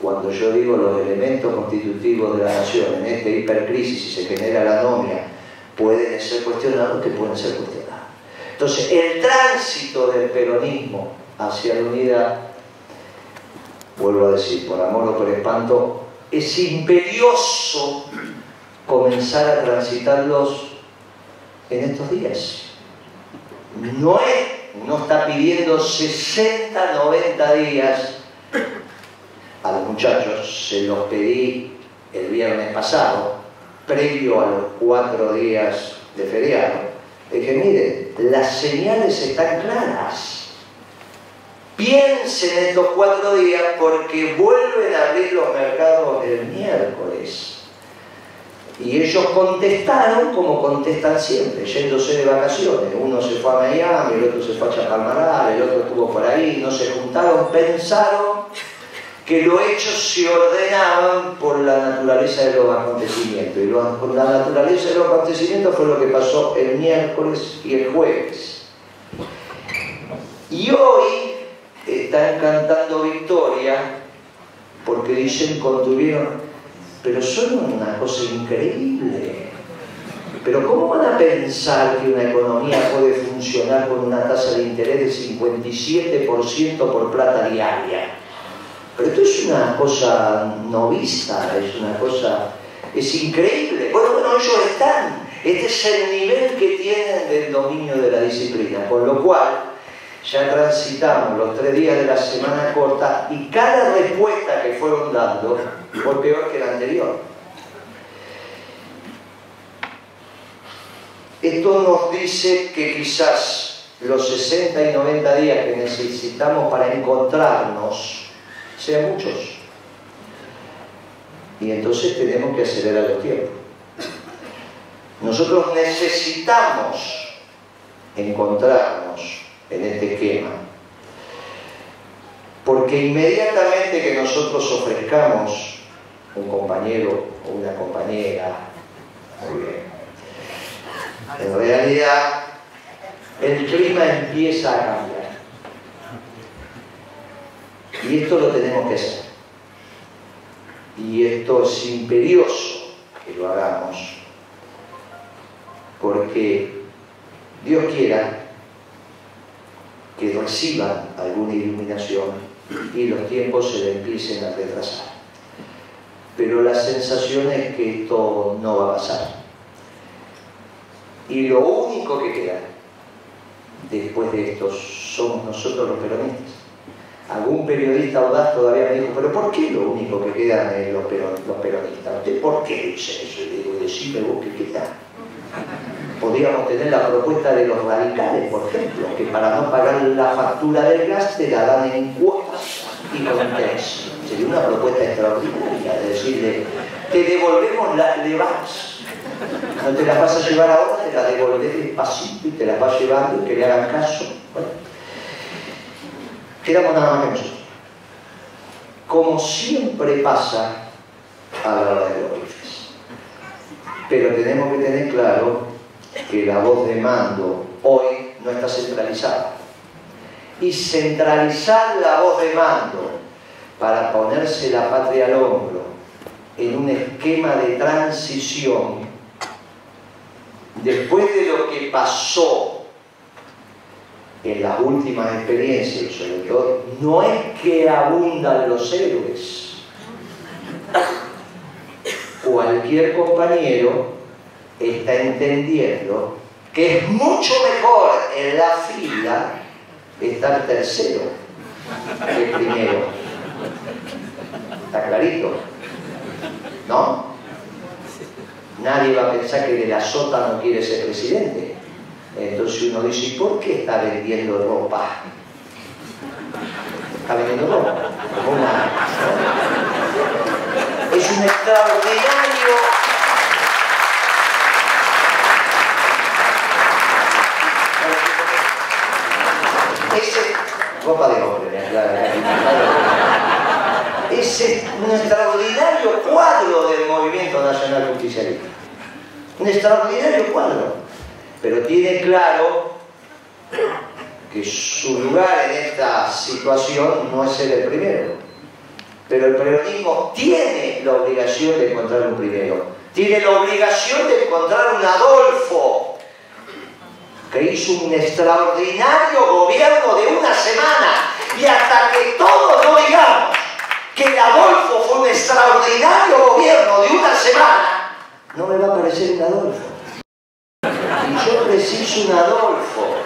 Cuando yo digo los elementos constitutivos de la nación en esta hipercrisis y se genera la anomia, pueden ser cuestionados, que pueden ser cuestionados. Entonces, el tránsito del peronismo hacia la unidad vuelvo a decir, por amor o por espanto, es imperioso comenzar a transitarlos en estos días. No está pidiendo 60, 90 días a los muchachos, se los pedí el viernes pasado, previo a los 4 días de feriado. Dije, miren, las señales están claras. Piensen estos 4 días porque vuelven a abrir los mercados el miércoles. Y ellos contestaron como contestan siempre, yéndose de vacaciones. Uno se fue a Miami, el otro se fue a Chapalmaral, el otro estuvo por ahí, no se juntaron, pensaron que los hechos se ordenaban por la naturaleza de los acontecimientos. Y por la naturaleza de los acontecimientos fue lo que pasó el miércoles y el jueves. Y hoy están cantando victoria porque dicen contuvieron, pero son una cosa increíble. Pero ¿cómo van a pensar que una economía puede funcionar con una tasa de interés de 57% por plata diaria? Pero esto es una cosa no vista, es una cosa, es increíble. Bueno, ellos están, este es el nivel que tienen del dominio de la disciplina, con lo cual ya transitamos los 3 días de la semana corta y cada respuesta que fueron dando fue peor que la anterior. Esto nos dice que quizás los 60 y 90 días que necesitamos para encontrarnos sean muchos. Y entonces tenemos que acelerar los tiempos. Nosotros necesitamos encontrarnos en este esquema. Porque inmediatamente que nosotros ofrezcamos un compañero o una compañera, muy bien, en realidad el clima empieza a cambiar. Y esto lo tenemos que hacer. Y esto es imperioso que lo hagamos. Porque Dios quiera que reciban alguna iluminación y los tiempos se le empiecen a retrasar. Pero la sensación es que esto no va a pasar. Y lo único que queda después de esto somos nosotros los peronistas. Algún periodista audaz todavía me dijo, pero ¿por qué lo único que quedan es los peronistas? ¿Usted por qué dice eso? Y le digo, decime vos qué queda. Podríamos tener la propuesta de los radicales, por ejemplo, que para no pagar la factura del gas te la dan en cuotas y con interés. Sería una propuesta extraordinaria de decirle, te devolvemos la LEVAX. No te la vas a llevar ahora, te la devolvés despacito y te la vas llevando y que le hagan caso. Bueno, quedamos nada más que nosotros. Como siempre pasa a la hora de los rifles. Pero tenemos que tener claro que la voz de mando hoy no está centralizada. Y centralizar la voz de mando para ponerse la patria al hombro en un esquema de transición, después de lo que pasó en las últimas experiencias, sobre todo, no es que abundan los héroes. Cualquier compañero está entendiendo que es mucho mejor en la fila estar tercero que primero. ¿Está clarito? ¿No? Nadie va a pensar que de la Sota no quiere ser presidente. Entonces uno dice, ¿y por qué está vendiendo ropa? Está vendiendo ropa. Es un extraordinario... ropa de hombre, es un extraordinario cuadro del Movimiento Nacional Justicialista. Un extraordinario cuadro. Pero tiene claro que su lugar en esta situación no es ser el primero. Pero el peronismo tiene la obligación de encontrar un primero. Tiene la obligación de encontrar un Adolfo, que hizo un extraordinario gobierno de una semana, y hasta que todos no digamos un extraordinario gobierno de una semana, no me va a parecer un Adolfo. Y yo preciso un Adolfo,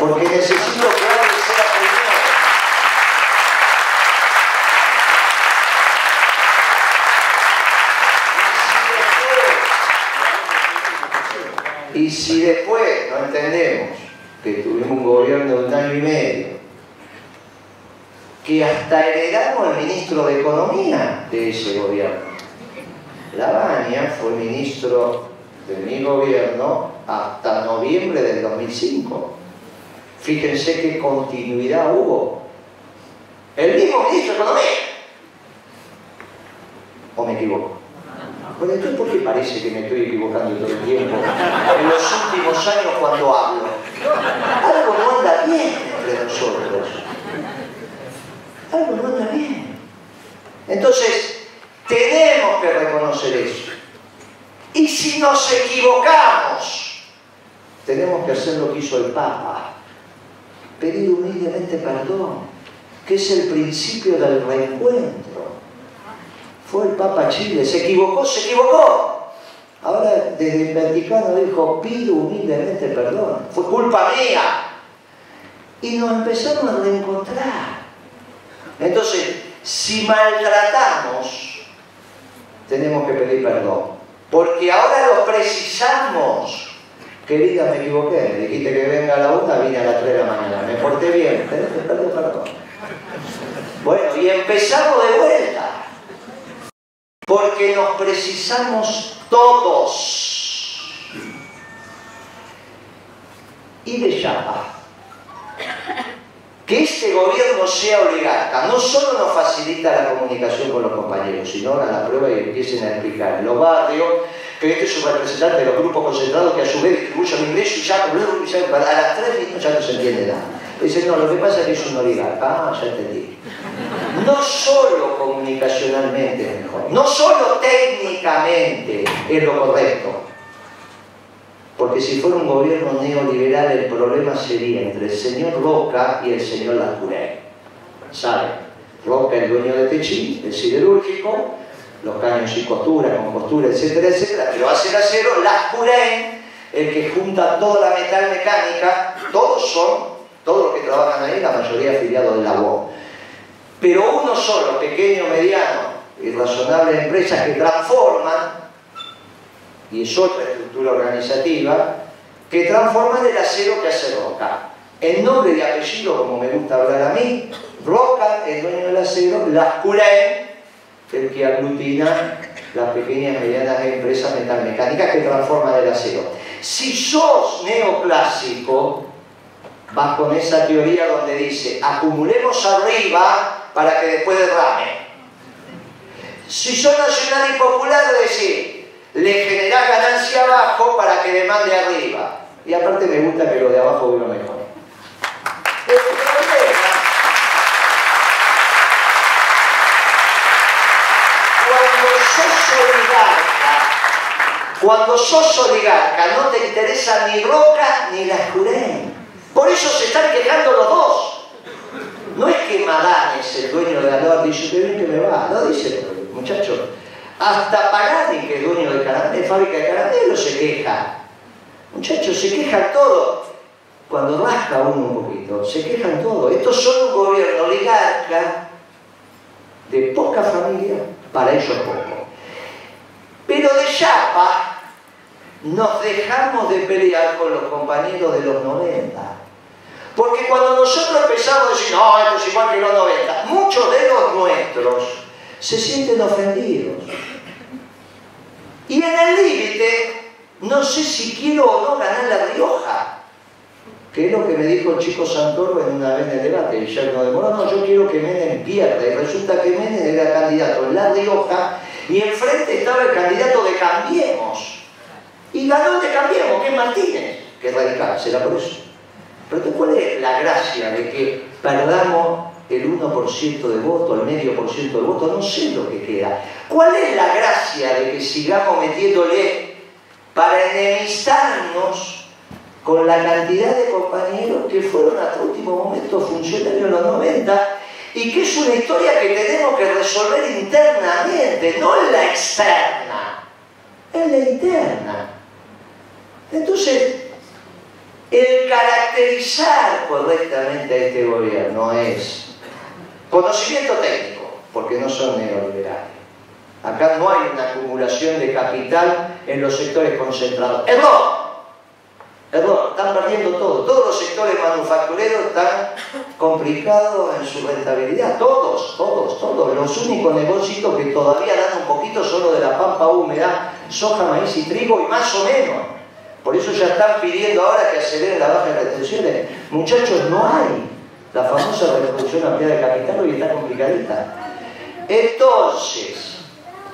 porque necesito que alguien sea primero. Y si después no entendemos que tuvimos un gobierno de 1 año y medio, que hasta heredamos al ministro de Economía de ese gobierno. Lavagna fue ministro de mi gobierno hasta noviembre del 2005. Fíjense qué continuidad hubo. El mismo ministro de Economía. ¿O me equivoco? Bueno, entonces, ¿por qué parece que me estoy equivocando todo el tiempo? En los últimos años cuando hablo. Algo no anda bien entre nosotros. Algo no anda bien. Entonces, tenemos que reconocer eso. Y si nos equivocamos, tenemos que hacer lo que hizo el Papa. Pedir humildemente perdón, que es el principio del reencuentro. Fue el Papa Chile, se equivocó, se equivocó. Ahora desde el Vaticano dijo, pido humildemente perdón, fue culpa mía. Y nos empezamos a reencontrar. Entonces, si maltratamos, tenemos que pedir perdón. Porque ahora lo precisamos. Querida, me equivoqué, me dijiste que venga a la 1, vine a las 3 de la mañana, me porté bien, tenés que pedir perdón. Bueno, y empezamos de vuelta. Porque nos precisamos todos. Y de Chapa, que este gobierno sea oligarca, no solo nos facilita la comunicación con los compañeros, sino hagan la prueba y empiecen a explicar en los barrios que este es un representante de los grupos concentrados que a su vez distribuyen ingresos y ya a las 3 minutos ya no se entiende nada. Dicen, no, lo que pasa es que es un oligarca. Ah, ya entendí. No solo comunicacionalmente es mejor, no solo técnicamente es lo correcto, porque si fuera un gobierno neoliberal el problema sería entre el señor Roca y el señor Lascurain. ¿Saben? Roca, el dueño de Techín, el siderúrgico, los caños y costura, con costura, etcétera, etcétera, pero hace el acero. Lascurain, el que junta toda la metal mecánica, todos los que trabajan ahí, la mayoría afiliados de la UOM. Pero uno solo, pequeño, mediano y razonable empresas que transforman, y es otra estructura organizativa, que transforman el acero que hace Roca. En nombre y apellido, como me gusta hablar a mí, Roca, el dueño del acero, Lascurain, el que aglutina las pequeñas y medianas empresas metalmecánicas que transforman el acero. Si sos neoclásico, vas con esa teoría donde dice, acumulemos arriba para que después derrame. Si sos nacional y popular, decís, le generás ganancia abajo para que demande arriba. Y aparte me gusta que lo de abajo viva mejor. El problema, cuando sos oligarca, no te interesa ni Roca ni Lascurain. Por eso se están quejando los dos. No es que Madanes, el dueño de Alor, dice que bien que me va. No dice, muchachos. Hasta Pagani, que es dueño de fábrica de caramelos, se queja. Muchachos, se quejan todos. Cuando rasca uno un poquito, se quejan todos. Estos son un gobierno oligarca de poca familia, para ellos poco. Pero de Chapa nos dejamos de pelear con los compañeros de los 90. Porque cuando nosotros empezamos a decir, no, esto es igual que los 90, muchos de los nuestros se sienten ofendidos. Y en el límite, no sé si quiero o no ganar La Rioja, que es lo que me dijo el chico Santoro en una vez en el debate, y ya no demoró, no, yo quiero que Menem pierda. Y resulta que Menem era candidato en La Rioja y enfrente estaba el candidato de Cambiemos. Y ganó el de Cambiemos, que es Martínez, que es radical, será por eso. Pero ¿cuál es la gracia de que perdamos el 1% de voto, el medio por ciento de voto? No sé lo que queda. ¿Cuál es la gracia de que sigamos metiéndole para enemistarnos con la cantidad de compañeros que fueron hasta último momento funcionarios en los 90 y que es una historia que tenemos que resolver internamente, no en la externa, en la interna. Entonces, el caracterizar correctamente a este gobierno es conocimiento técnico, porque no son neoliberales. Acá no hay una acumulación de capital en los sectores concentrados. ¡Error! Error, están perdiendo todo. Todos los sectores manufactureros están complicados en su rentabilidad. Todos. Los únicos negocios que todavía dan un poquito son los de la pampa húmeda, soja, maíz y trigo, y más o menos. Por eso ya están pidiendo ahora que aceleren la baja de retenciones. Muchachos, no hay la famosa reproducción ampliada de capital, hoy está complicadita. Entonces,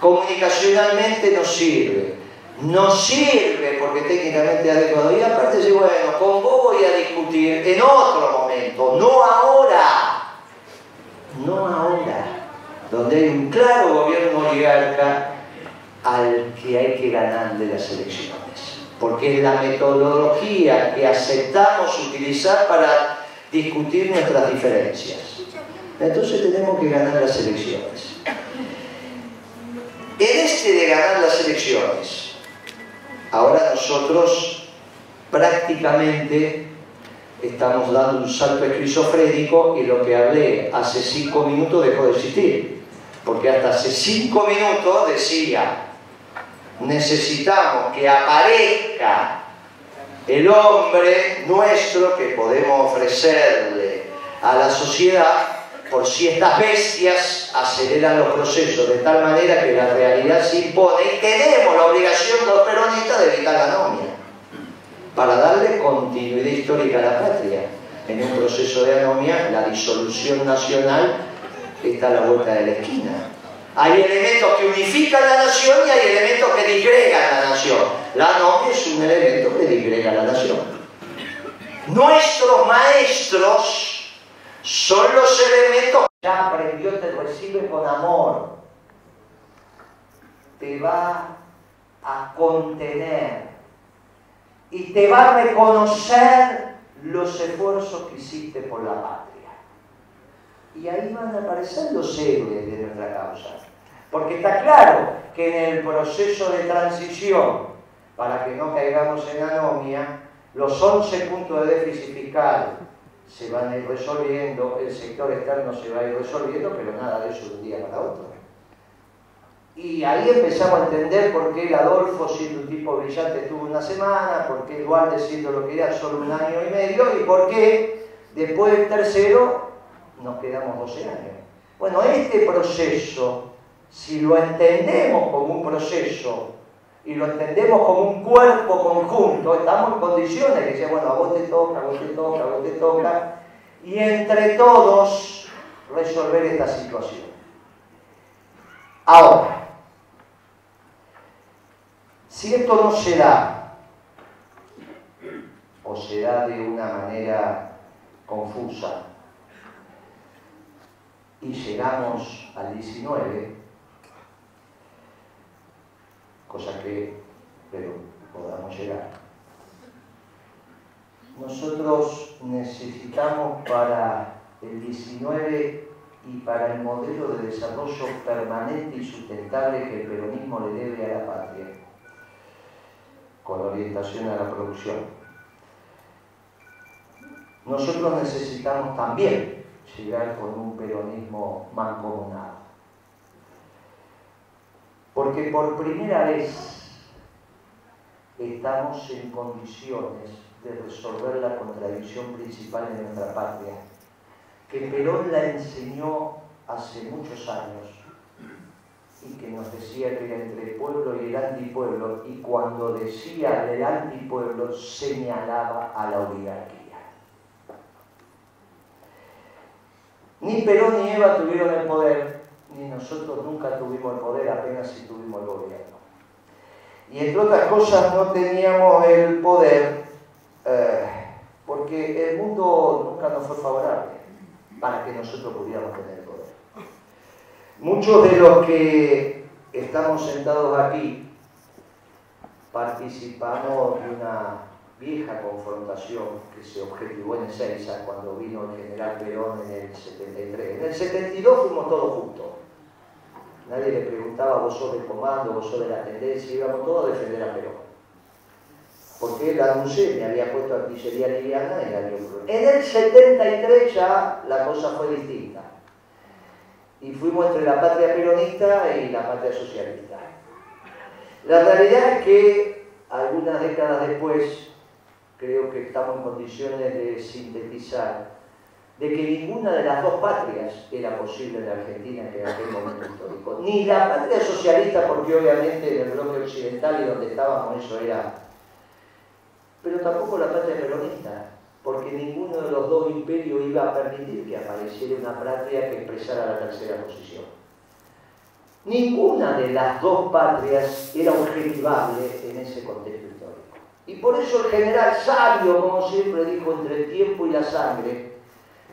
comunicacionalmente no sirve. No sirve porque técnicamente adecuado. Y aparte dice, bueno, con vos voy a discutir en otro momento, no ahora. No ahora. Donde hay un claro gobierno oligarca al que hay que ganarle las elecciones. Porque es la metodología que aceptamos utilizar para discutir nuestras diferencias. Entonces tenemos que ganar las elecciones. En este de ganar las elecciones, ahora nosotros prácticamente estamos dando un salto esquizofrénico y lo que hablé hace 5 minutos dejó de existir. Porque hasta hace 5 minutos decía, necesitamos que aparezca el hombre nuestro que podemos ofrecerle a la sociedad por si estas bestias aceleran los procesos de tal manera que la realidad se impone y tenemos la obligación los peronistas de evitar la anomia para darle continuidad histórica a la patria. En un proceso de anomia, la disolución nacional está a la vuelta de la esquina. Hay elementos que unifican la nación y hay elementos que disgregan la nación. La anomia es un elemento que disgrega la nación. Nuestros maestros son los elementos que ya aprendió, te recibe con amor, te va a contener y te va a reconocer los esfuerzos que hiciste por la patria. Y ahí van a aparecer los héroes de nuestra causa. Porque está claro que en el proceso de transición, para que no caigamos en anomia, los 11 puntos de déficit fiscal se van a ir resolviendo, el sector externo se va a ir resolviendo, pero nada de eso de un día para otro. Y ahí empezamos a entender por qué el Adolfo, siendo un tipo brillante, tuvo una semana, por qué el Duarte, siendo lo que era, solo 1 año y medio, y por qué después del tercero nos quedamos 12 años. Bueno, este proceso, si lo entendemos como un proceso y lo entendemos como un cuerpo conjunto, estamos en condiciones de decir, bueno, a vos te toca, a vos te toca, a vos te toca, y entre todos resolver esta situación. Ahora, si esto no se da, o se da de una manera confusa, y llegamos al 19, cosa que pero podamos llegar. Nosotros necesitamos para el 19 y para el modelo de desarrollo permanente y sustentable que el peronismo le debe a la patria, con orientación a la producción, nosotros necesitamos también llegar con un peronismo mancomunado. Porque por primera vez estamos en condiciones de resolver la contradicción principal de nuestra patria, que Perón la enseñó hace muchos años y que nos decía que era entre el pueblo y el antipueblo, y cuando decía del antipueblo señalaba a la oligarquía. Ni Perón ni Eva tuvieron el poder, ni nosotros nunca tuvimos el poder, apenas si tuvimos el gobierno. Y entre otras cosas no teníamos el poder porque el mundo nunca nos fue favorable para que nosotros pudiéramos tener el poder. Muchos de los que estamos sentados aquí participamos de una vieja confrontación que se objetivó en Ezeiza cuando vino el general Perón en el 73. En el 72 fuimos todos juntos. Nadie le preguntaba, vos sos del comando, vos sos de la tendencia, íbamos todos a defender a Perón. Porque la ANUCE me había puesto artillería liviana en el año. En el 73 ya la cosa fue distinta. Y fuimos entre la patria peronista y la patria socialista. La realidad es que algunas décadas después, creo que estamos en condiciones de sintetizar de que ninguna de las dos patrias era posible en la Argentina en aquel momento histórico. Ni la patria socialista, porque obviamente en el bloque occidental y donde estábamos eso era... Pero tampoco la patria peronista, porque ninguno de los dos imperios iba a permitir que apareciera una patria que expresara la tercera posición. Ninguna de las dos patrias era objetivable en ese contexto histórico. Y por eso el general sabio, como siempre dijo, entre el tiempo y la sangre,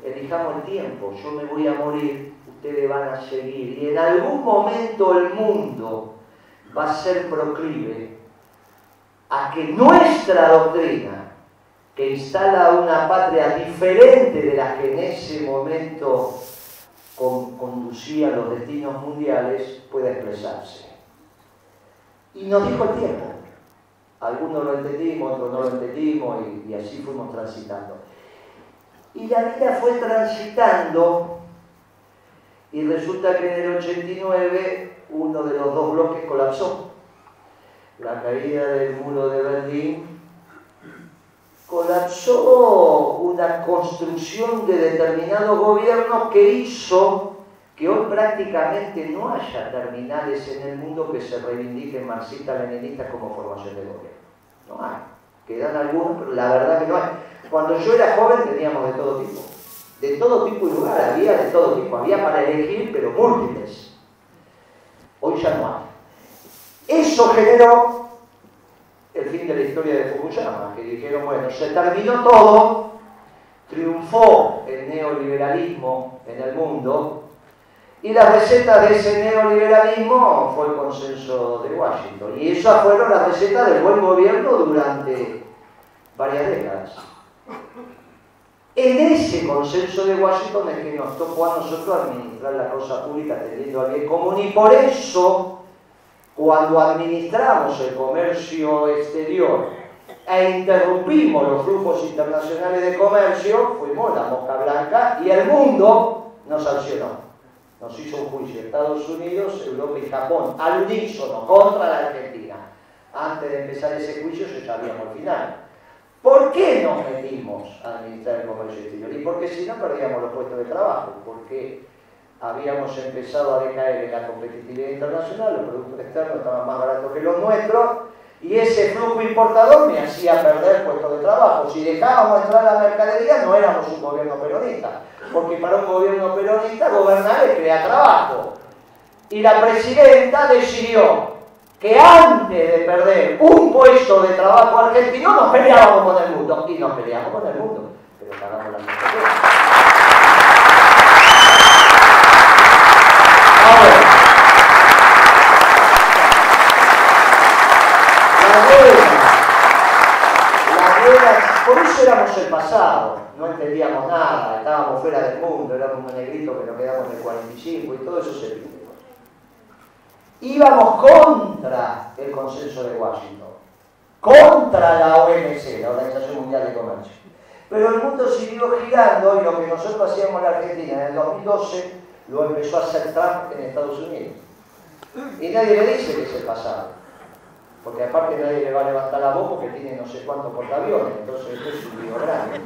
elijamos el tiempo, yo me voy a morir, ustedes van a seguir, y en algún momento el mundo va a ser proclive a que nuestra doctrina, que instala una patria diferente de la que en ese momento conducía los destinos mundiales, pueda expresarse. Y nos dijo el tiempo. Algunos lo entendimos, otros no lo entendimos, y así fuimos transitando. Y la vida fue transitando, y resulta que en el 89 uno de los dos bloques colapsó. La caída del muro de Berlín colapsó una construcción de determinados gobiernos que hizo que hoy prácticamente no haya terminales en el mundo que se reivindiquen marxistas-leninistas como formación de gobierno. No hay. Quedan algunos, pero la verdad que no hay. Cuando yo era joven teníamos de todo tipo y lugar, había de todo tipo, había para elegir, pero múltiples. Hoy ya no hay. Eso generó el fin de la historia de Fukuyama, que dijeron, bueno, se terminó todo, triunfó el neoliberalismo en el mundo, y la receta de ese neoliberalismo fue el consenso de Washington. Y esas fueron las recetas del buen gobierno durante varias décadas. En ese consenso de Washington es que nos tocó a nosotros administrar la cosa pública atendiendo al bien común, y por eso, cuando administramos el comercio exterior e interrumpimos los flujos internacionales de comercio, fuimos la mosca blanca y el mundo nos sancionó. Nos hizo un juicio Estados Unidos, Europa y Japón, al unísono, contra la Argentina. Antes de empezar ese juicio ya sabíamos el final. ¿Por qué nos metimos a administrar el comercio exterior? Y porque si no perdíamos los puestos de trabajo, porque habíamos empezado a decaer en la competitividad internacional, los productos externos estaban más baratos que los nuestros, y ese flujo importador me hacía perder puestos de trabajo. Si dejábamos entrar la mercadería, no éramos un gobierno peronista, porque para un gobierno peronista gobernar es crear trabajo. Y la presidenta decidió que antes de perder un puesto de trabajo argentino nos peleábamos con el mundo, y nos peleamos con el mundo, pero pagamos la consecuencia. Ahora, por eso éramos el pasado, no entendíamos nada, estábamos fuera del mundo, éramos unos negritos que nos quedamos en el 45 y todo eso se vio. Íbamos contra el consenso de Washington, contra la OMC, la Organización Mundial de Comercio. Pero el mundo siguió girando, y lo que nosotros hacíamos en la Argentina en el 2012 lo empezó a hacer Trump en Estados Unidos. Y nadie le dice que es el pasado, porque aparte nadie le va a levantar la voz porque tiene no sé cuántos portaaviones, entonces esto es un lío grande.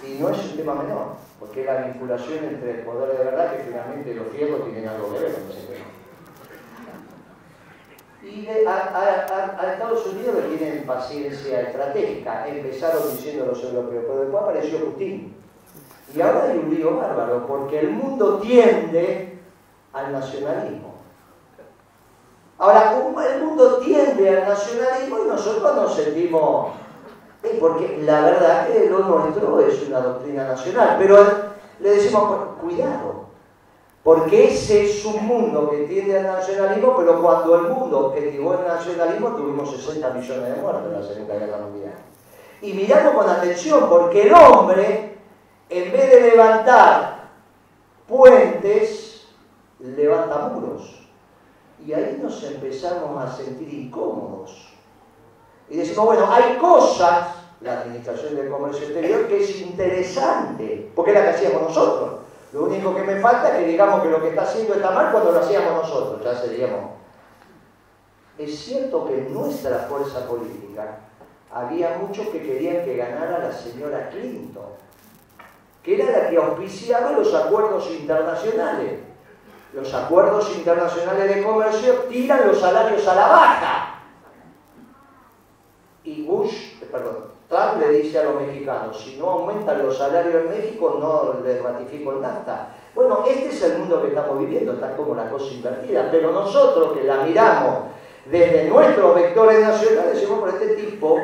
Y no es un tema menor, porque es la vinculación entre el poder de verdad, que finalmente los fierros tienen algo que ver con ese tema. Y a Estados Unidos le tienen paciencia estratégica. Empezaron diciendo los europeos, pero después apareció Putin. Y ahora hay un lío bárbaro, porque el mundo tiende al nacionalismo. Ahora, el mundo tiende al nacionalismo y nosotros nos sentimos... porque la verdad que lo nuestro es una doctrina nacional, pero le decimos, cuidado, Porque ese es un mundo que tiende al nacionalismo, pero cuando el mundo objetivó el nacionalismo tuvimos 60 millones de muertos en la Segunda Guerra Mundial. Y miramos con atención, porque el hombre, en vez de levantar puentes, levanta muros. Y ahí nos empezamos a sentir incómodos. Y decimos, bueno, hay cosas, la Administración del Comercio Exterior, que es interesante, porque es la que hacíamos nosotros. Lo único que me falta es que digamos que lo que está haciendo está mal cuando lo hacíamos nosotros, ya seríamos. Es cierto que en nuestra fuerza política había muchos que querían que ganara la señora Clinton, que era la que auspiciaba los acuerdos internacionales. Los acuerdos internacionales de comercio tiran los salarios a la baja. Y Trump le dice a los mexicanos, si no aumentan los salarios en México, no les ratifico el NAFTA. Bueno, este es el mundo que estamos viviendo, está como la cosa invertida, pero nosotros que la miramos desde nuestros vectores nacionales, decimos, por este tipo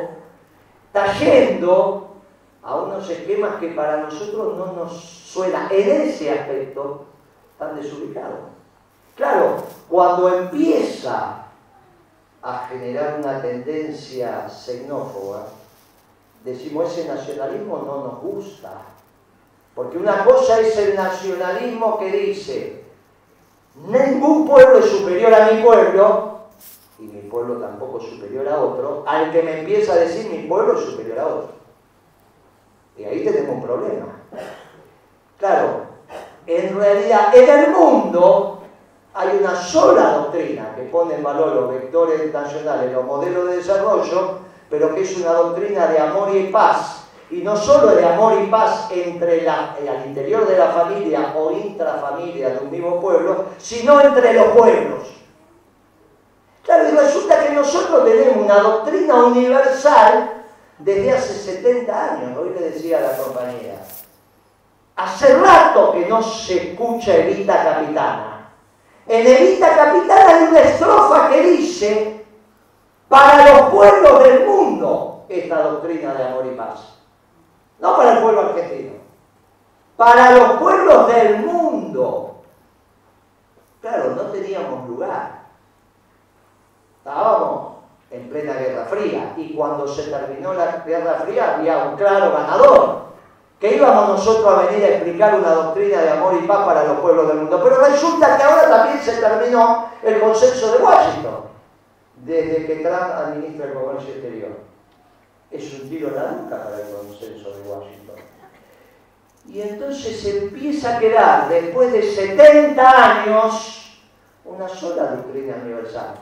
está yendo a unos esquemas que para nosotros no nos suena en ese aspecto tan desubicado. Claro, cuando empieza a generar una tendencia xenófoba, decimos, ese nacionalismo no nos gusta. Porque una cosa es el nacionalismo que dice, ningún pueblo es superior a mi pueblo, y mi pueblo tampoco es superior a otro, al que me empieza a decir mi pueblo es superior a otro. Y ahí tenemos un problema. Claro, en realidad, en el mundo hay una sola doctrina que pone en valor los vectores nacionales, los modelos de desarrollo, pero que es una doctrina de amor y paz, y no solo de amor y paz al interior de la familia o intrafamilia de un mismo pueblo, sino entre los pueblos. Claro, y resulta que nosotros tenemos una doctrina universal desde hace 70 años, hoy le decía a la compañera. Hace rato que no se escucha Evita Capitana. En Evita Capitana hay una estrofa que dice, para los pueblos del mundo, esta doctrina de amor y paz. No para el pueblo argentino. Para los pueblos del mundo. Claro, no teníamos lugar. Estábamos en plena Guerra Fría. Y cuando se terminó la Guerra Fría había un claro ganador. Que íbamos nosotros a venir a explicar una doctrina de amor y paz para los pueblos del mundo. Pero resulta que ahora también se terminó el consenso de Washington, desde que Trump administra el comercio exterior. Es un tiro en la nuca para el consenso de Washington. Y entonces se empieza a quedar, después de 70 años, una sola doctrina universal.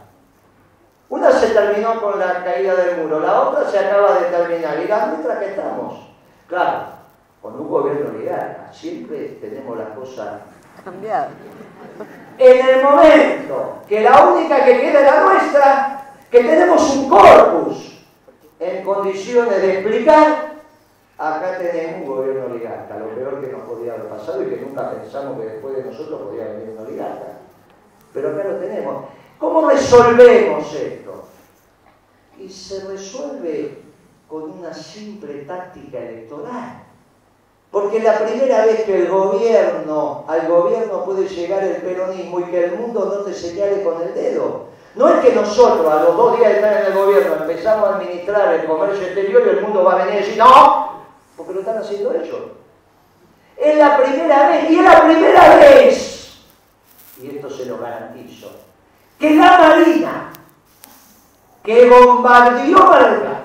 Una se terminó con la caída del muro, la otra se acaba de terminar. Y la nuestra que estamos, claro, con un gobierno oligarca, siempre tenemos las cosas cambiadas. En el momento que la única que queda es la nuestra, que tenemos un corpus en condiciones de explicar, acá tenemos un gobierno oligarca, lo peor que nos podía haber pasado y que nunca pensamos que después de nosotros podía venir un oligarca. Pero acá lo tenemos. ¿Cómo resolvemos esto? Y se resuelve con una simple táctica electoral. Porque la primera vez que al gobierno puede llegar el peronismo y que el mundo no te señale con el dedo. No es que nosotros a los 2 días de estar en el gobierno empezamos a administrar el comercio exterior y el mundo va a venir y decir no, porque lo están haciendo ellos. Es la primera vez, y es la primera vez, y esto se lo garantizo, que la Marina, que bombardeó Malvinas,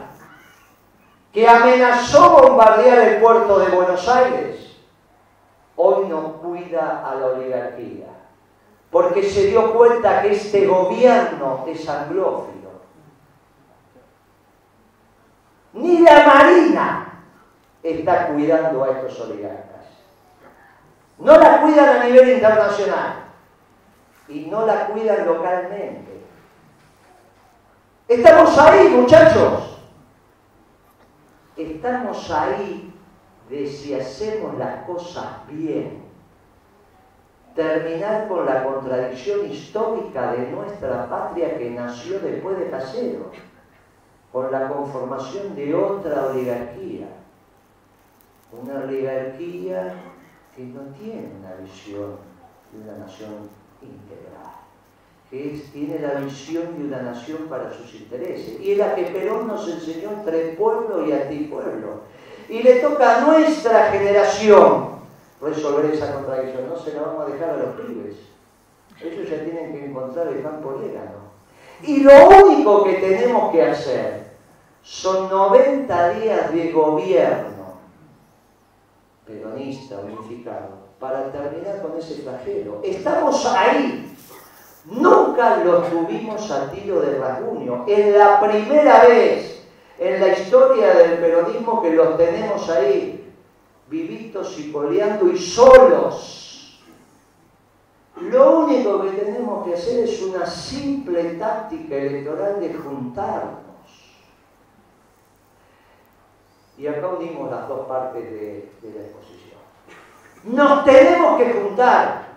que amenazó bombardear el puerto de Buenos Aires, hoy no cuida a la oligarquía, porque se dio cuenta que este gobierno es anglófilo. Ni la Marina está cuidando a estos oligarcas. No la cuidan a nivel internacional y no la cuidan localmente. Estamos ahí, muchachos. Estamos ahí de si hacemos las cosas bien, terminar con la contradicción histórica de nuestra patria que nació después de Casero, con la conformación de otra oligarquía, una oligarquía que no tiene una visión de una nación integral, que tiene la visión de una nación para sus intereses, y es la que Perón nos enseñó entre pueblo y antipueblo. Y le toca a nuestra generación resolver esa contradicción. No se la vamos a dejar a los pibes. Ellos ya tienen que encontrar el campo orégano. Y lo único que tenemos que hacer son 90 días de gobierno peronista, unificado, para terminar con ese flagelo. Estamos ahí. Nunca lo tuvimos a tiro de rasguño. Es la primera vez en la historia del peronismo que los tenemos ahí, vivitos y coleando y solos. Lo único que tenemos que hacer es una simple táctica electoral de juntarnos. Y acá unimos las dos partes de la exposición. Nos tenemos que juntar,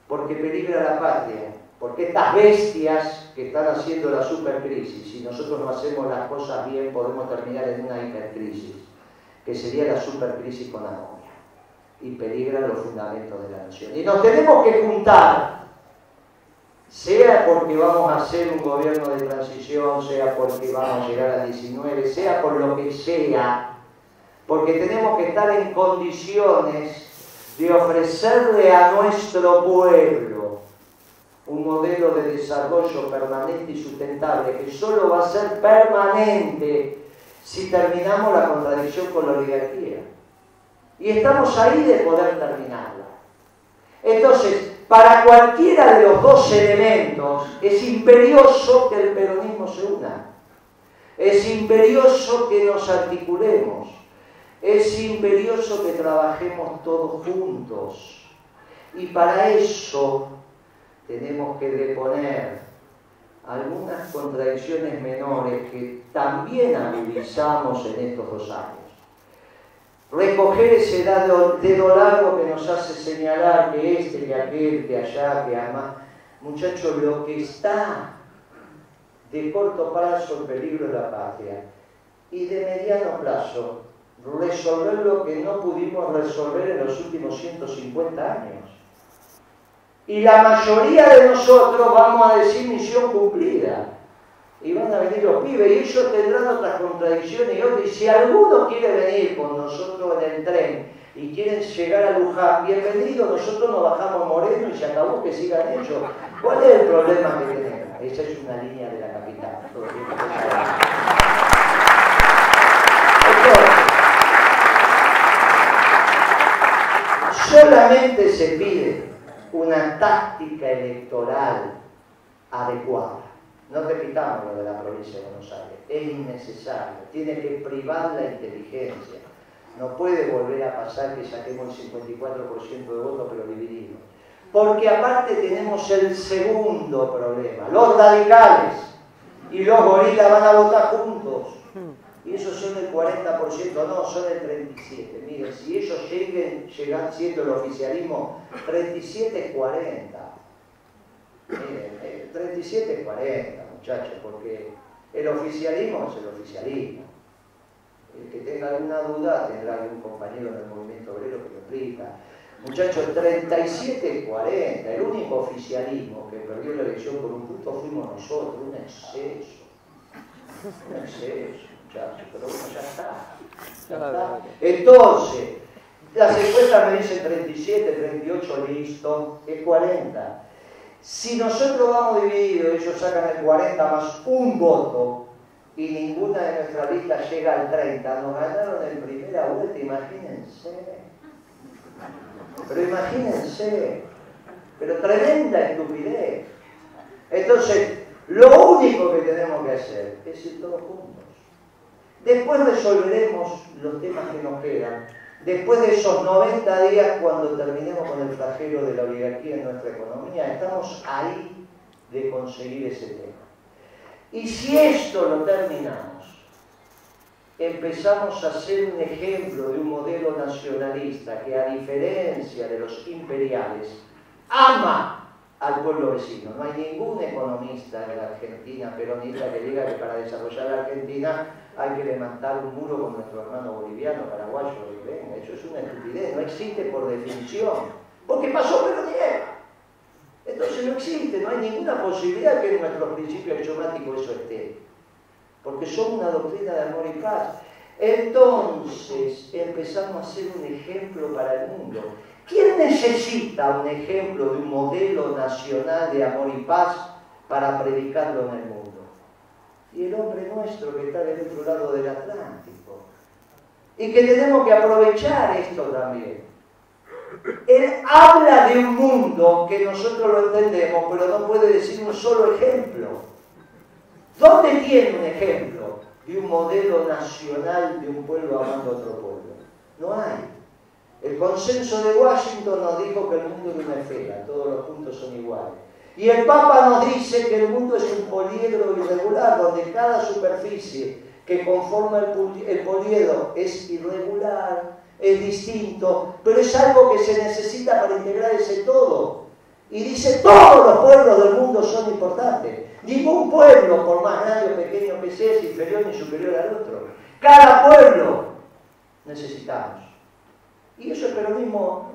porque peligra la patria, porque estas bestias que están haciendo la supercrisis, si nosotros no hacemos las cosas bien, podemos terminar en una hipercrisis, que sería la supercrisis con la novia, y peligra los fundamentos de la nación. Y nos tenemos que juntar, sea porque vamos a hacer un gobierno de transición, sea porque vamos a llegar a 19, sea por lo que sea, porque tenemos que estar en condiciones de ofrecerle a nuestro pueblo un modelo de desarrollo permanente y sustentable, que solo va a ser permanente si terminamos la contradicción con la oligarquía. Y estamos ahí de poder terminarla. Entonces, para cualquiera de los dos elementos es imperioso que el peronismo se una. Es imperioso que nos articulemos. Es imperioso que trabajemos todos juntos. Y para eso tenemos que deponer algunas contradicciones menores que también agudizamos en estos 2 años. Recoger ese dedo largo que nos hace señalar que este, que aquel, que allá, que ama. Muchachos, lo que está de corto plazo en peligro es la patria. Y de mediano plazo, resolver lo que no pudimos resolver en los últimos 150 años. Y la mayoría de nosotros vamos a decir misión cumplida. Y van a venir los pibes y ellos tendrán otras contradicciones y otras. Y si alguno quiere venir con nosotros en el tren y quieren llegar a Luján, bienvenido, nosotros nos bajamos Moreno y se acabó, que sigan ellos. ¿Cuál es el problema que tenemos? Esa es una línea de la capital. Entonces, solamente se pide una táctica electoral adecuada. No repitamos lo de la provincia de Buenos Aires, es innecesario, tiene que privar la inteligencia. No puede volver a pasar que saquemos el 54% de votos pero divididos. Porque aparte tenemos el segundo problema, los radicales y los gorilas van a votar juntos. Y esos son el 40%, no, son el 37%. Miren, si ellos llegan siendo el oficialismo, 37 es 40. Miren, 37 es 40, muchachos, porque el oficialismo es el oficialismo. El que tenga alguna duda tendrá algún compañero en el movimiento obrero que lo explica. Muchachos, 37 es 40. El único oficialismo que perdió la elección por un punto fuimos nosotros. Un exceso. Un exceso, muchachos. Pero bueno, ya está. Ya está. Entonces, las encuestas me dicen 37, 38, listo. Es 40. Si nosotros vamos divididos, ellos sacan el 40 más un voto y ninguna de nuestras listas llega al 30, nos ganaron en primera vuelta, imagínense. Pero imagínense, pero tremenda estupidez. Entonces, lo único que tenemos que hacer es ir todos juntos. Después resolveremos los temas que nos quedan. Después de esos 90 días, cuando terminemos con el flagelo de la oligarquía en nuestra economía, estamos ahí de conseguir ese tema. Y si esto lo terminamos, empezamos a ser un ejemplo de un modelo nacionalista que, a diferencia de los imperiales, ama al pueblo vecino. No hay ningún economista en la Argentina peronista que diga que para desarrollar la Argentina hay que levantar un muro con nuestro hermano boliviano, paraguayo, eso es una estupidez, no existe por definición, porque pasó pero niega. ninguna posibilidad que en nuestros principios axiomáticos eso esté, porque somos una doctrina de amor y paz. Entonces empezamos a ser un ejemplo para el mundo. ¿Quién necesita un ejemplo de un modelo nacional de amor y paz para predicarlo en el mundo? Y el hombre nuestro que está del otro lado del Atlántico. Y que tenemos que aprovechar esto también. Él habla de un mundo que nosotros lo entendemos, pero no puede decir un solo ejemplo. ¿Dónde tiene un ejemplo de un modelo nacional de un pueblo amando a otro pueblo? No hay. El consenso de Washington nos dijo que el mundo es una esfera, todos los puntos son iguales. Y el Papa nos dice que el mundo es un poliedro irregular, donde cada superficie que conforma el poliedro es irregular, es distinto, pero es algo que se necesita para integrar ese todo. Y dice, todos los pueblos del mundo son importantes. Ningún pueblo, por más grande o pequeño que sea, es inferior ni superior al otro. Cada pueblo necesitamos. Y eso es peronismo,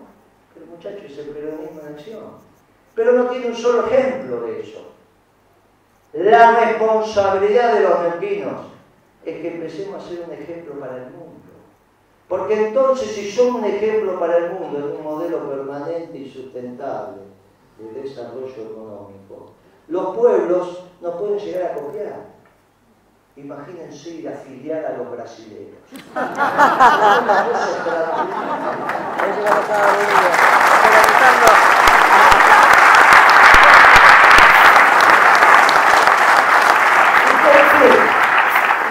el muchacho es el peronismo en acción. Pero no tiene un solo ejemplo de eso. La responsabilidad de los neuquinos es que empecemos a ser un ejemplo para el mundo. Porque entonces, si somos un ejemplo para el mundo, en un modelo permanente y sustentable de desarrollo económico, los pueblos nos pueden llegar a copiar. Imagínense ir a afiliar a los brasileños.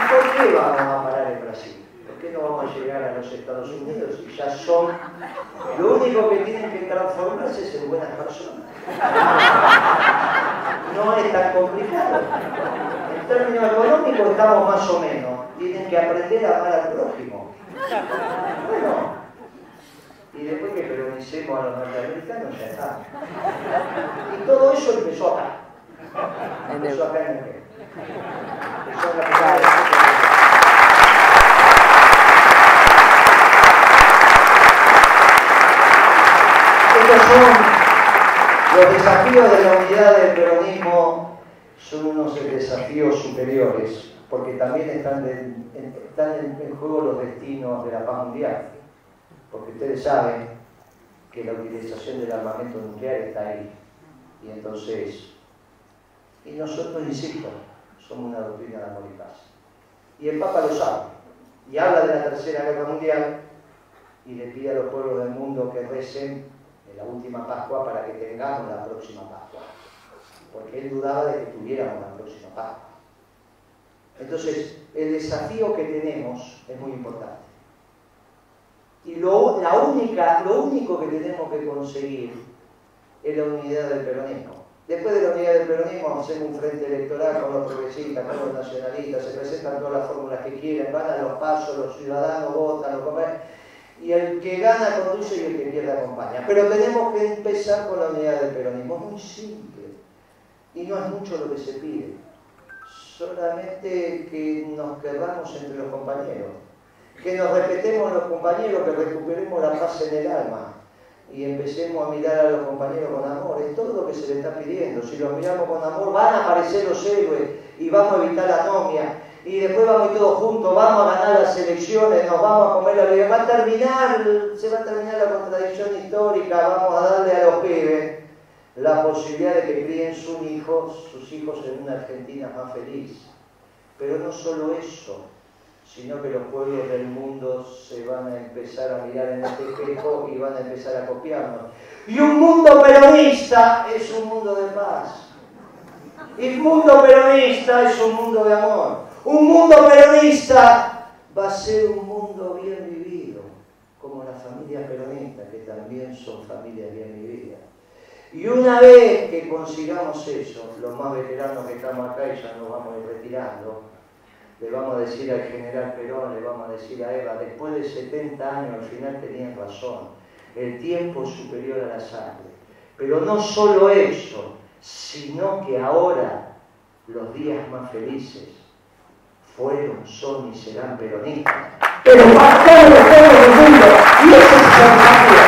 ¿Por qué vamos a parar en Brasil? ¿Por qué no vamos a llegar a los Estados Unidos y ya son... Lo único que tienen que transformarse es en buenas personas. No es tan complicado. En términos económicos estamos más o menos. Tienen que aprender a amar al prójimo. Bueno, y después que peronicemos a los norteamericanos ya está. Y todo eso empezó acá. Empezó acá en el empezó en la primera. Estos son los desafíos de la unidad del peronismo, son unos desafíos superiores, porque también están en juego los destinos de la paz mundial, porque ustedes saben que la utilización del armamento nuclear está ahí, y entonces, y nosotros, insisto, somos una doctrina de amor y paz. Y el Papa lo sabe, y habla de la Tercera Guerra Mundial, y le pide a los pueblos del mundo que recen en la última Pascua para que tengamos la próxima Pascua, porque él dudaba de que tuviéramos la próxima Pascua. Entonces, el desafío que tenemos es muy importante. Y lo único que tenemos que conseguir es la unidad del peronismo. Después de la unidad del peronismo hacemos un frente electoral con los progresistas, con los nacionalistas, se presentan todas las fórmulas que quieren, van a los pasos, los ciudadanos votan, los comercios, y el que gana conduce y el que pierde acompaña. Pero tenemos que empezar con la unidad del peronismo. Es muy simple y no es mucho lo que se pide. Solamente que nos querramos entre los compañeros, que nos respetemos los compañeros, que recuperemos la paz en el alma y empecemos a mirar a los compañeros con amor. Es todo lo que se le está pidiendo. Si los miramos con amor, van a aparecer los héroes y vamos a evitar la anomia. Y después vamos todos juntos, vamos a ganar las elecciones, nos vamos a comer la vida. Se va a terminar la contradicción histórica, vamos a darle a los pibes la posibilidad de que críen sus hijos en una Argentina más feliz. Pero no solo eso, sino que los pueblos del mundo se van a empezar a mirar en este espejo y van a empezar a copiarnos. Y un mundo peronista es un mundo de paz. Y un mundo peronista es un mundo de amor. Un mundo peronista va a ser un mundo bien vivido, como las familias peronistas, que también son familias bien vividas. Y una vez que consigamos eso, los más veteranos que estamos acá y ya nos vamos a ir retirando, le vamos a decir al general Perón, le vamos a decir a Eva, después de 70 años al final tenían razón, el tiempo es superior a la sangre. Pero no solo eso, sino que ahora los días más felices fueron, son y serán peronistas. Pero para todos los pueblos del mundo, y ese es el desafío.